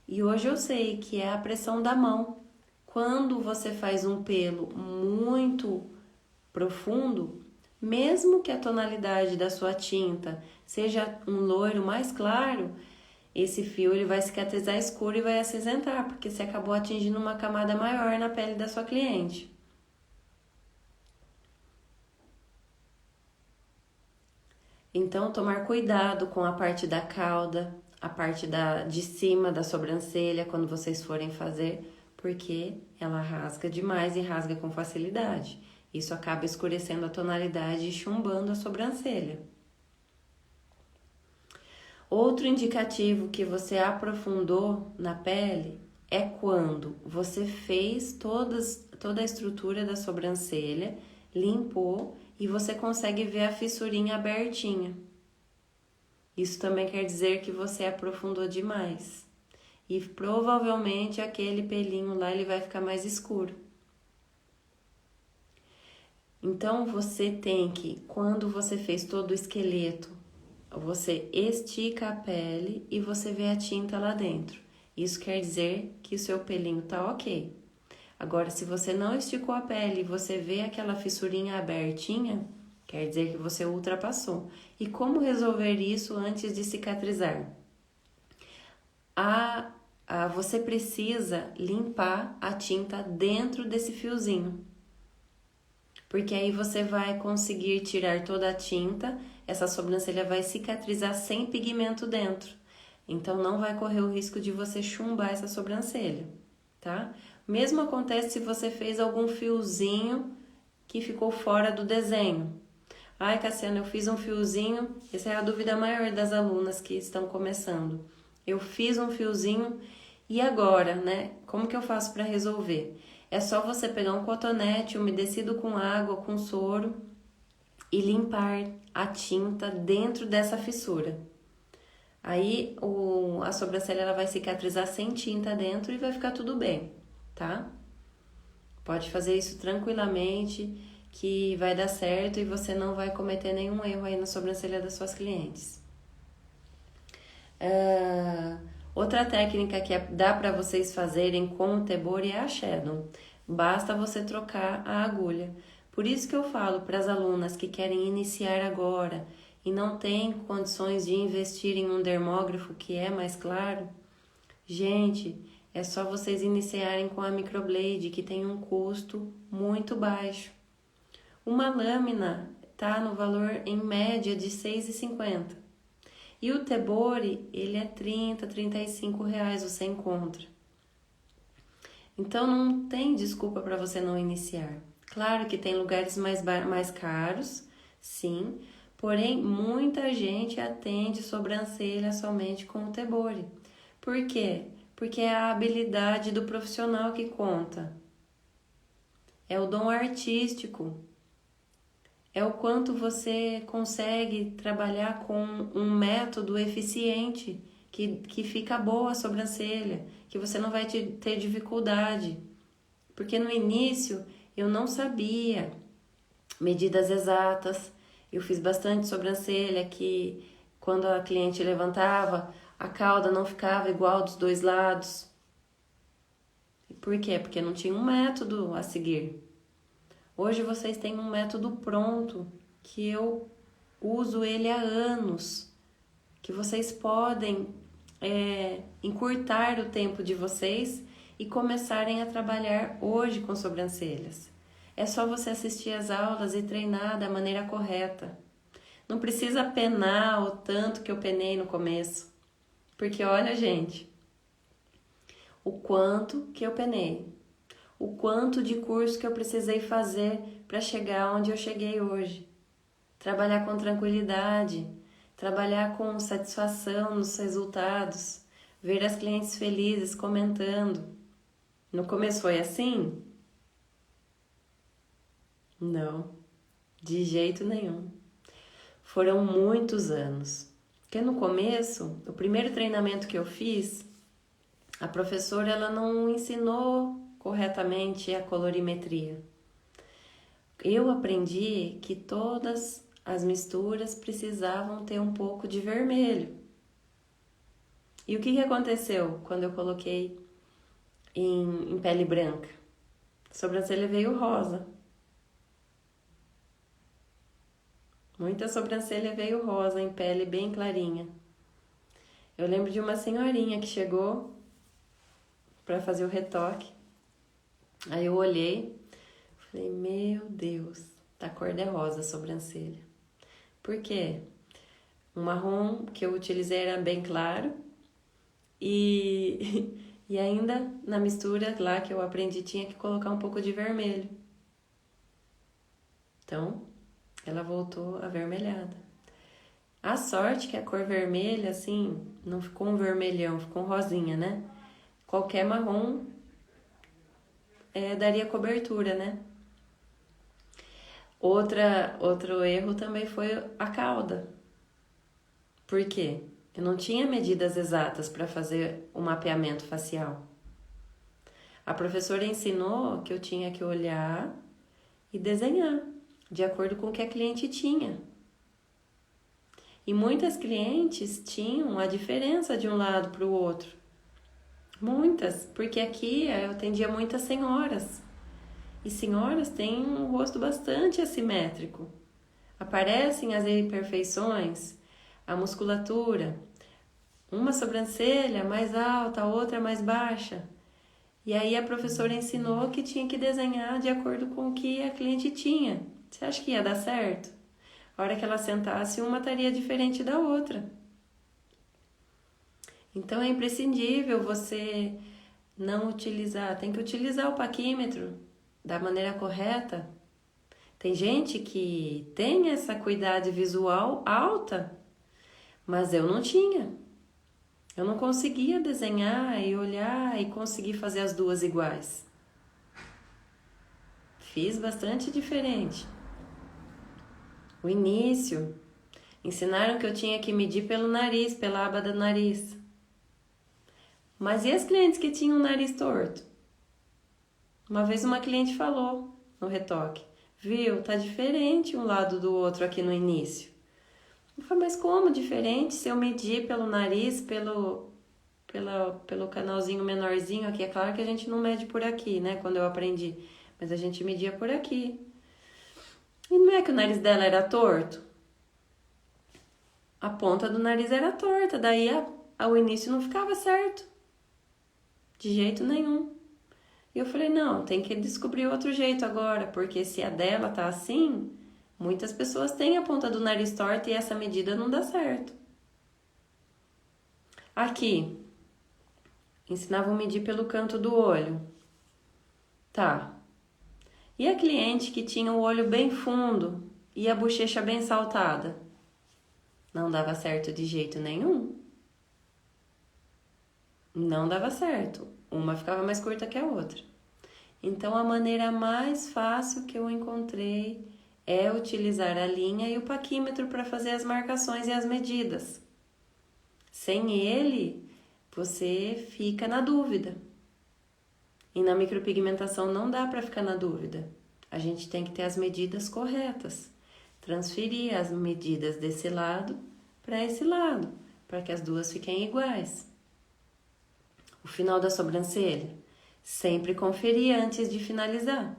E hoje eu sei que é a pressão da mão. Quando você faz um pelo muito profundo, mesmo que a tonalidade da sua tinta seja um loiro mais claro, esse fio ele vai cicatrizar escuro e vai acinzentar, porque você acabou atingindo uma camada maior na pele da sua cliente. Então, tomar cuidado com a parte da cauda, a parte de cima da sobrancelha quando vocês forem fazer, porque ela rasga demais e rasga com facilidade. Isso acaba escurecendo a tonalidade e chumbando a sobrancelha. Outro indicativo que você aprofundou na pele é quando você fez toda a estrutura da sobrancelha, limpou e você consegue ver a fissurinha abertinha. Isso também quer dizer que você aprofundou demais. E provavelmente aquele pelinho lá ele vai ficar mais escuro. Então você tem que, quando você fez todo o esqueleto, você estica a pele e você vê a tinta lá dentro. Isso quer dizer que o seu pelinho tá ok. Agora, se você não esticou a pele e você vê aquela fissurinha abertinha, quer dizer que você ultrapassou. E como resolver isso antes de cicatrizar? Você precisa limpar a tinta dentro desse fiozinho. Porque aí você vai conseguir tirar toda a tinta, essa sobrancelha vai cicatrizar sem pigmento dentro. Então não vai correr o risco de você chumbar essa sobrancelha, tá? Mesmo acontece se você fez algum fiozinho que ficou fora do desenho. Ai, Cassiana, eu fiz um fiozinho, essa é a dúvida maior das alunas que estão começando. Eu fiz um fiozinho e agora, né? Como que eu faço para resolver? É só você pegar um cotonete umedecido com água, com soro e limpar a tinta dentro dessa fissura. Aí a sobrancelha ela vai cicatrizar sem tinta dentro e vai ficar tudo bem, tá? Pode fazer isso tranquilamente que vai dar certo e você não vai cometer nenhum erro aí na sobrancelha das suas clientes. Outra técnica que dá para vocês fazerem com o Tebori é a Shadow. Basta você trocar a agulha. Por isso que eu falo para as alunas que querem iniciar agora e não têm condições de investir em um dermógrafo que é mais claro, gente, é só vocês iniciarem com a microblade, que tem um custo muito baixo. Uma lâmina tá no valor em média de R$ 6,50. E o Tebori, ele é R$ 35 reais, você encontra. Então não tem desculpa para você não iniciar. Claro que tem lugares mais caros, sim, porém muita gente atende sobrancelha somente com o Tebori. Por quê? Porque é a habilidade do profissional que conta. É o dom artístico. É o quanto você consegue trabalhar com um método eficiente, que fica boa a sobrancelha, que você não vai ter dificuldade. Porque no início eu não sabia medidas exatas, eu fiz bastante sobrancelha que quando a cliente levantava, a cauda não ficava igual dos dois lados. Por quê? Porque não tinha um método a seguir. Hoje vocês têm um método pronto, que eu uso ele há anos, que vocês podem encurtar o tempo de vocês e começarem a trabalhar hoje com sobrancelhas. É só você assistir às aulas e treinar da maneira correta. Não precisa penar o tanto que eu penei no começo. Porque olha, gente, o quanto que eu penei. O quanto de curso que eu precisei fazer para chegar onde eu cheguei hoje. Trabalhar com tranquilidade, trabalhar com satisfação nos resultados, ver as clientes felizes comentando. No começo foi assim? Não, de jeito nenhum. Foram muitos anos. Porque no começo, o primeiro treinamento que eu fiz, a professora ela não ensinou corretamente a colorimetria. Eu aprendi que todas as misturas precisavam ter um pouco de vermelho. E o que aconteceu quando eu coloquei em pele branca? A sobrancelha veio rosa. Muita sobrancelha veio rosa, em pele bem clarinha. Eu lembro de uma senhorinha que chegou para fazer o retoque. Aí eu olhei, falei, meu Deus, tá cor de rosa a sobrancelha. Por quê? O marrom que eu utilizei era bem claro e, e ainda na mistura lá que eu aprendi tinha que colocar um pouco de vermelho. Então, ela voltou avermelhada. A sorte que a cor vermelha, assim, não ficou um vermelhão, ficou um rosinha, né? Qualquer marrom daria cobertura, né? Outro erro também foi a cauda. Por quê? Eu não tinha medidas exatas para fazer o mapeamento facial. A professora ensinou que eu tinha que olhar e desenhar, de acordo com o que a cliente tinha. E muitas clientes tinham a diferença de um lado para o outro. Muitas, porque aqui eu atendia muitas senhoras. E senhoras têm um rosto bastante assimétrico. Aparecem as imperfeições, a musculatura, uma sobrancelha mais alta, a outra mais baixa. E aí a professora ensinou que tinha que desenhar de acordo com o que a cliente tinha. Você acha que ia dar certo? A hora que ela sentasse, uma estaria diferente da outra. Então é imprescindível você não utilizar, tem que utilizar o paquímetro da maneira correta. Tem gente que tem essa acuidade visual alta, mas eu não tinha. Eu não conseguia desenhar e olhar e conseguir fazer as duas iguais. Fiz bastante diferente. O início, ensinaram que eu tinha que medir pelo nariz, pela aba do nariz. Mas e as clientes que tinham o nariz torto? Uma vez uma cliente falou no retoque, viu, tá diferente um lado do outro aqui no início. Eu falei, mas como diferente se eu medir pelo nariz, pelo canalzinho menorzinho aqui? É claro que a gente não mede por aqui, né, quando eu aprendi, mas a gente media por aqui. E não é que o nariz dela era torto? A ponta do nariz era torta, daí ao início não ficava certo. De jeito nenhum. E eu falei, não, tem que descobrir outro jeito agora, porque se a dela tá assim, muitas pessoas têm a ponta do nariz torta e essa medida não dá certo. Aqui, ensinavam a medir pelo canto do olho. Tá. E a cliente que tinha o olho bem fundo e a bochecha bem saltada? Não dava certo de jeito nenhum. Não dava certo. Uma ficava mais curta que a outra. Então, a maneira mais fácil que eu encontrei é utilizar a linha e o paquímetro para fazer as marcações e as medidas. Sem ele, você fica na dúvida. E na micropigmentação não dá para ficar na dúvida. A gente tem que ter as medidas corretas. Transferir as medidas desse lado para esse lado, para que as duas fiquem iguais. O final da sobrancelha, sempre conferir antes de finalizar.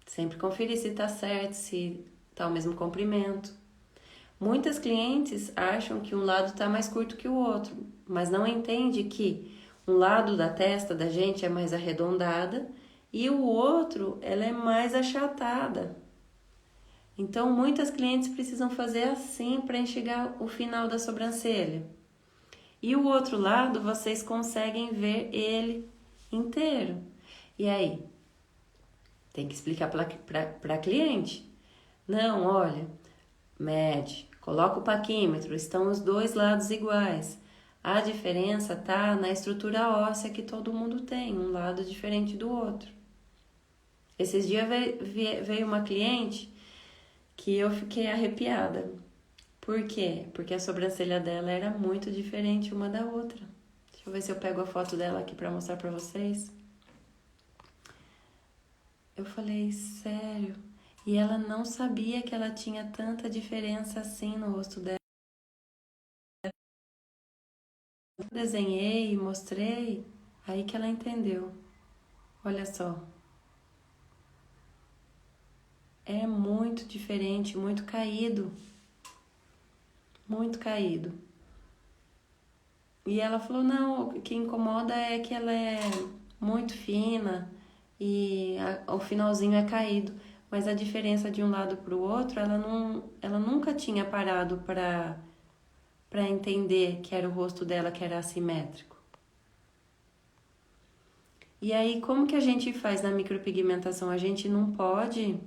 Sempre conferir se está certo, se está o mesmo comprimento. Muitas clientes acham que um lado está mais curto que o outro, mas não entende que um lado da testa da gente é mais arredondada e o outro ela é mais achatada. Então, muitas clientes precisam fazer assim para enxergar o final da sobrancelha. E o outro lado, vocês conseguem ver ele inteiro. E aí? Tem que explicar para a cliente. Não, olha, mede, coloca o paquímetro, estão os dois lados iguais. A diferença tá na estrutura óssea que todo mundo tem, um lado diferente do outro. Esses dias veio uma cliente que eu fiquei arrepiada. Por quê? Porque a sobrancelha dela era muito diferente uma da outra. Deixa eu ver se eu pego a foto dela aqui para mostrar para vocês. Eu falei, sério? E ela não sabia que ela tinha tanta diferença assim no rosto dela. Eu desenhei e mostrei, aí que ela entendeu. Olha só. É muito diferente, muito caído. Muito caído. E ela falou, não, o que incomoda é que ela é muito fina e o finalzinho é caído. Mas a diferença de um lado para o outro, ela nunca tinha parado para entender que era o rosto dela que era assimétrico. E aí, como que a gente faz na micropigmentação? A gente não pode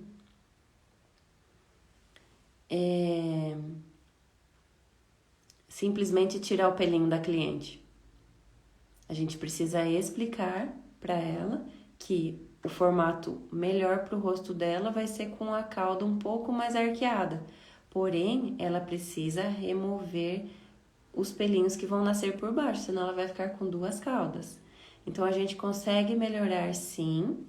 simplesmente tirar o pelinho da cliente. A gente precisa explicar para ela que o formato melhor para o rosto dela vai ser com a cauda um pouco mais arqueada. Porém, ela precisa remover os pelinhos que vão nascer por baixo, senão ela vai ficar com duas caudas. Então, a gente consegue melhorar sim,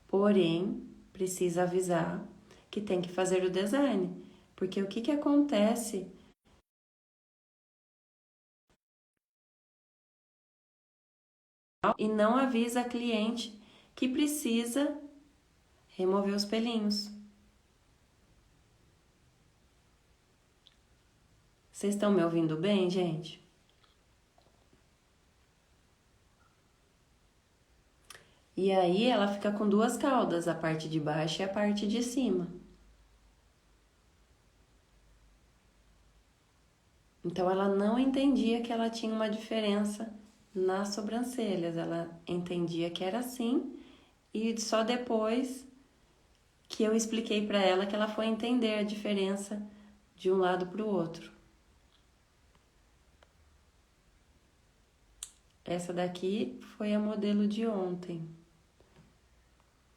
porém, precisa avisar que tem que fazer o design. Porque o que acontece e não avisa a cliente que precisa remover os pelinhos. Vocês estão me ouvindo bem, gente? E aí ela fica com duas caudas, a parte de baixo e a parte de cima. Então ela não entendia que ela tinha uma diferença nas sobrancelhas, ela entendia que era assim e só depois que eu expliquei para ela que ela foi entender a diferença de um lado para o outro. Essa daqui foi a modelo de ontem.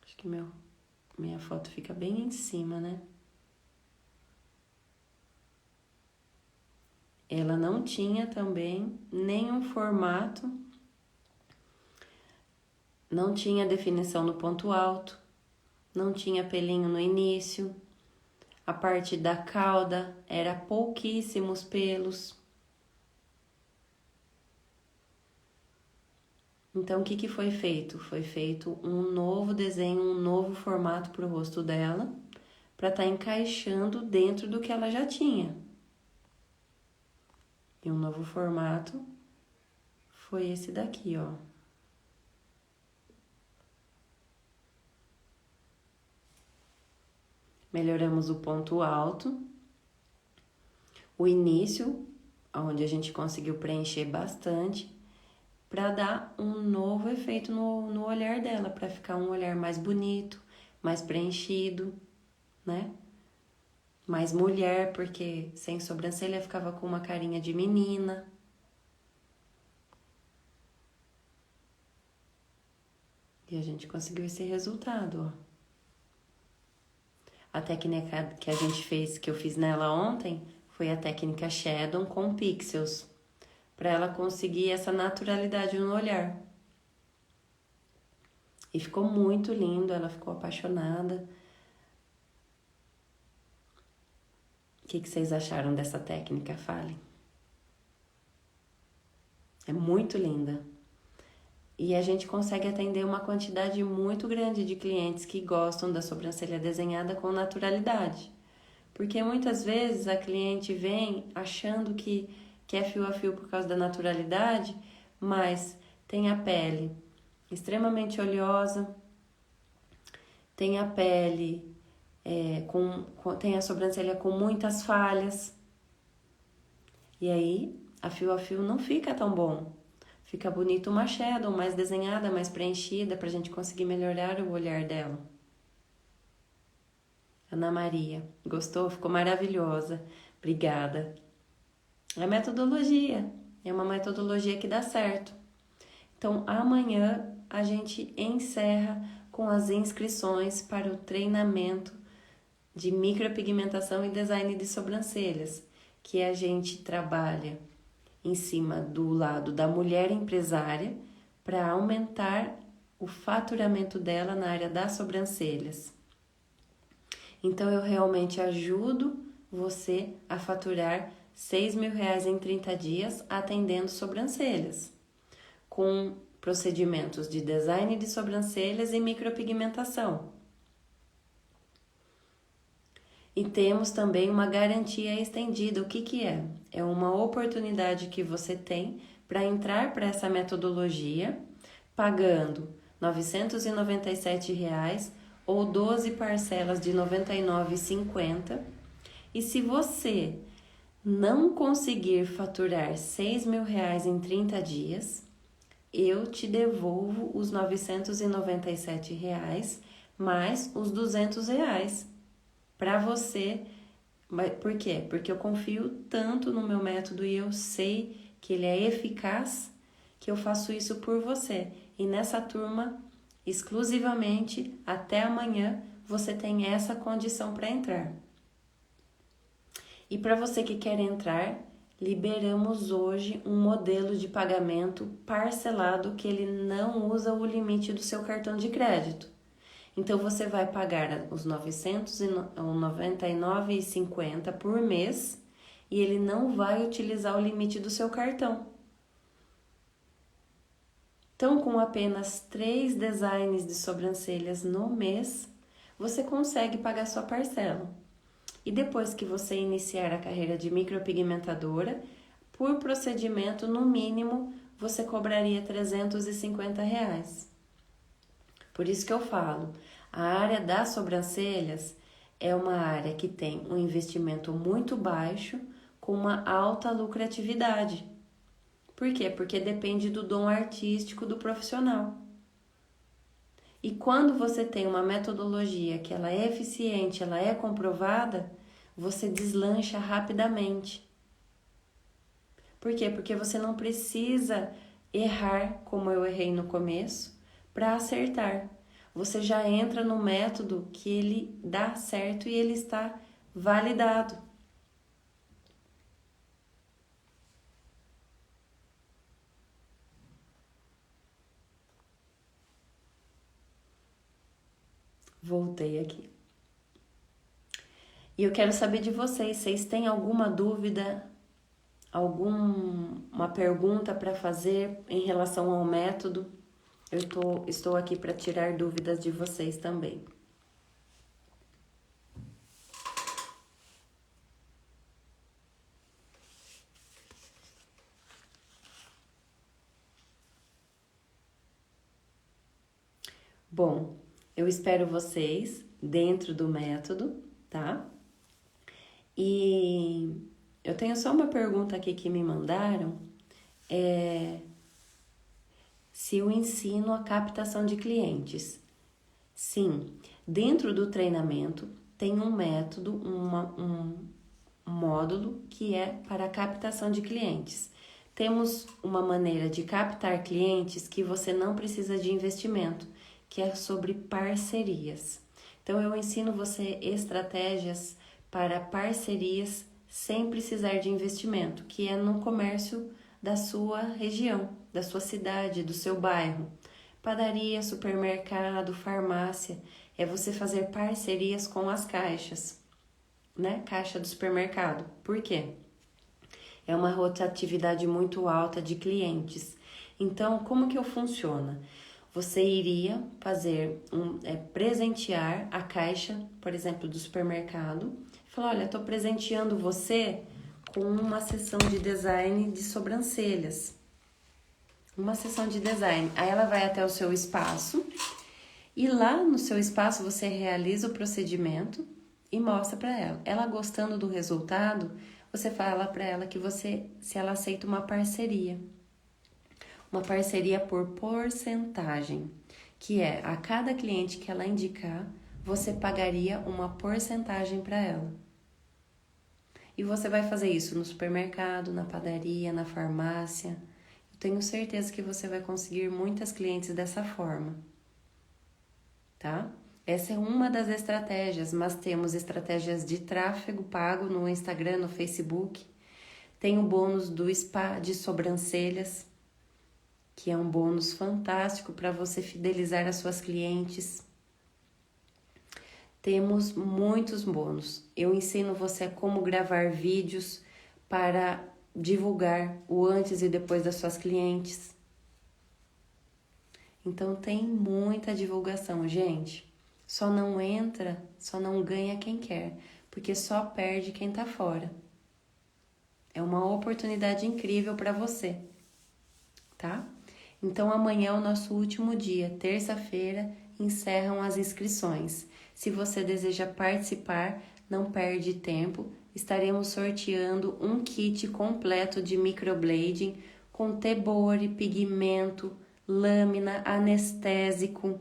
Acho que minha foto fica bem em cima, né? Ela não tinha também nenhum formato, não tinha definição no ponto alto, não tinha pelinho no início, a parte da cauda era pouquíssimos pelos. Então, o que foi feito? Foi feito um novo desenho, um novo formato para o rosto dela, para estar encaixando dentro do que ela já tinha. E um novo formato foi esse daqui, ó. Melhoramos o ponto alto, o início, onde a gente conseguiu preencher bastante, para dar um novo efeito no olhar dela, para ficar um olhar mais bonito, mais preenchido, né? Mais mulher, porque sem sobrancelha ficava com uma carinha de menina. E a gente conseguiu esse resultado, ó. A técnica que a gente fez, que eu fiz nela ontem, foi a técnica Shadow com pixels, para ela conseguir essa naturalidade no olhar. E ficou muito lindo, ela ficou apaixonada. O que vocês acharam dessa técnica? Falem. É muito linda. E a gente consegue atender uma quantidade muito grande de clientes que gostam da sobrancelha desenhada com naturalidade. Porque muitas vezes a cliente vem achando que é fio a fio por causa da naturalidade, mas tem a pele extremamente oleosa, tem a pele tem a sobrancelha com muitas falhas. E aí, a fio não fica tão bom. Fica bonito uma shadow mais desenhada, mais preenchida, pra gente conseguir melhorar o olhar dela. Ana Maria, gostou? Ficou maravilhosa. Obrigada. É metodologia. É uma metodologia que dá certo. Então, amanhã a gente encerra com as inscrições para o treinamento de micropigmentação e design de sobrancelhas, que a gente trabalha em cima do lado da mulher empresária para aumentar o faturamento dela na área das sobrancelhas. Então, eu realmente ajudo você a faturar R$6.000 em 30 dias atendendo sobrancelhas, com procedimentos de design de sobrancelhas e micropigmentação. E temos também uma garantia estendida. O que é? É uma oportunidade que você tem para entrar para essa metodologia pagando R$ 997 ou 12 parcelas de R$ 99,50. E se você não conseguir faturar R$6.000 em 30 dias, eu te devolvo os R$ 997 mais os R$200 para você. Por quê? Porque eu confio tanto no meu método e eu sei que ele é eficaz, que eu faço isso por você. E nessa turma, exclusivamente, até amanhã, você tem essa condição para entrar. E para você que quer entrar, liberamos hoje um modelo de pagamento parcelado que ele não usa o limite do seu cartão de crédito. Então, você vai pagar os R$ 999,50 por mês e ele não vai utilizar o limite do seu cartão. Então, com apenas 3 designs de sobrancelhas no mês, você consegue pagar sua parcela. E depois que você iniciar a carreira de micropigmentadora, por procedimento, no mínimo, você cobraria R$350. Por isso que eu falo, a área das sobrancelhas é uma área que tem um investimento muito baixo com uma alta lucratividade. Por quê? Porque depende do dom artístico do profissional. E quando você tem uma metodologia que ela é eficiente, ela é comprovada, você deslancha rapidamente. Por quê? Porque você não precisa errar como eu errei no começo para acertar. Você já entra no método que ele dá certo e ele está validado. Voltei aqui. E eu quero saber de vocês têm alguma dúvida, alguma pergunta para fazer em relação ao método? Eu estou aqui para tirar dúvidas de vocês também. Bom, eu espero vocês dentro do método, tá? E eu tenho só uma pergunta aqui que me mandaram, se eu ensino a captação de clientes. Sim, dentro do treinamento tem um método, um módulo que é para a captação de clientes. Temos uma maneira de captar clientes que você não precisa de investimento, que é sobre parcerias. Então, eu ensino você estratégias para parcerias sem precisar de investimento, que é no comércio da sua região, da sua cidade, do seu bairro. Padaria, supermercado, farmácia, é você fazer parcerias com as caixas, né? Caixa do supermercado. Por quê? É uma rotatividade muito alta de clientes. Então, como que funciona? Você iria fazer presentear a caixa, por exemplo, do supermercado. Falar, olha, estou presenteando você com uma sessão de design de sobrancelhas. Uma sessão de design. Aí ela vai até o seu espaço e lá no seu espaço você realiza o procedimento e mostra para ela. Ela gostando do resultado, você fala para ela que se ela aceita uma parceria por porcentagem, que é a cada cliente que ela indicar, você pagaria uma porcentagem para ela. E você vai fazer isso no supermercado, na padaria, na farmácia. Eu tenho certeza que você vai conseguir muitas clientes dessa forma, tá? Essa é uma das estratégias, mas temos estratégias de tráfego pago no Instagram, no Facebook. Tem o bônus do spa de sobrancelhas, que é um bônus fantástico para você fidelizar as suas clientes. Temos muitos bônus. Eu ensino você como gravar vídeos para divulgar o antes e depois das suas clientes. Então tem muita divulgação, gente. Só não ganha quem quer, porque só perde quem tá fora. É uma oportunidade incrível para você, tá? Então amanhã é o nosso último dia, terça-feira, encerram as inscrições. Se você deseja participar, não perde tempo, estaremos sorteando um kit completo de microblading com tebore, pigmento, lâmina, anestésico.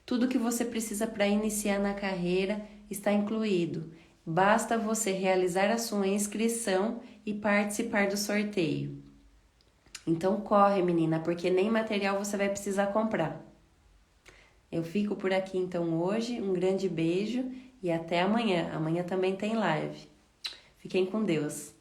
Tudo que você precisa para iniciar na carreira está incluído. Basta você realizar a sua inscrição e participar do sorteio. Então corre, menina, porque nem material você vai precisar comprar. Eu fico por aqui então hoje, um grande beijo e até amanhã. Amanhã também tem live. Fiquem com Deus.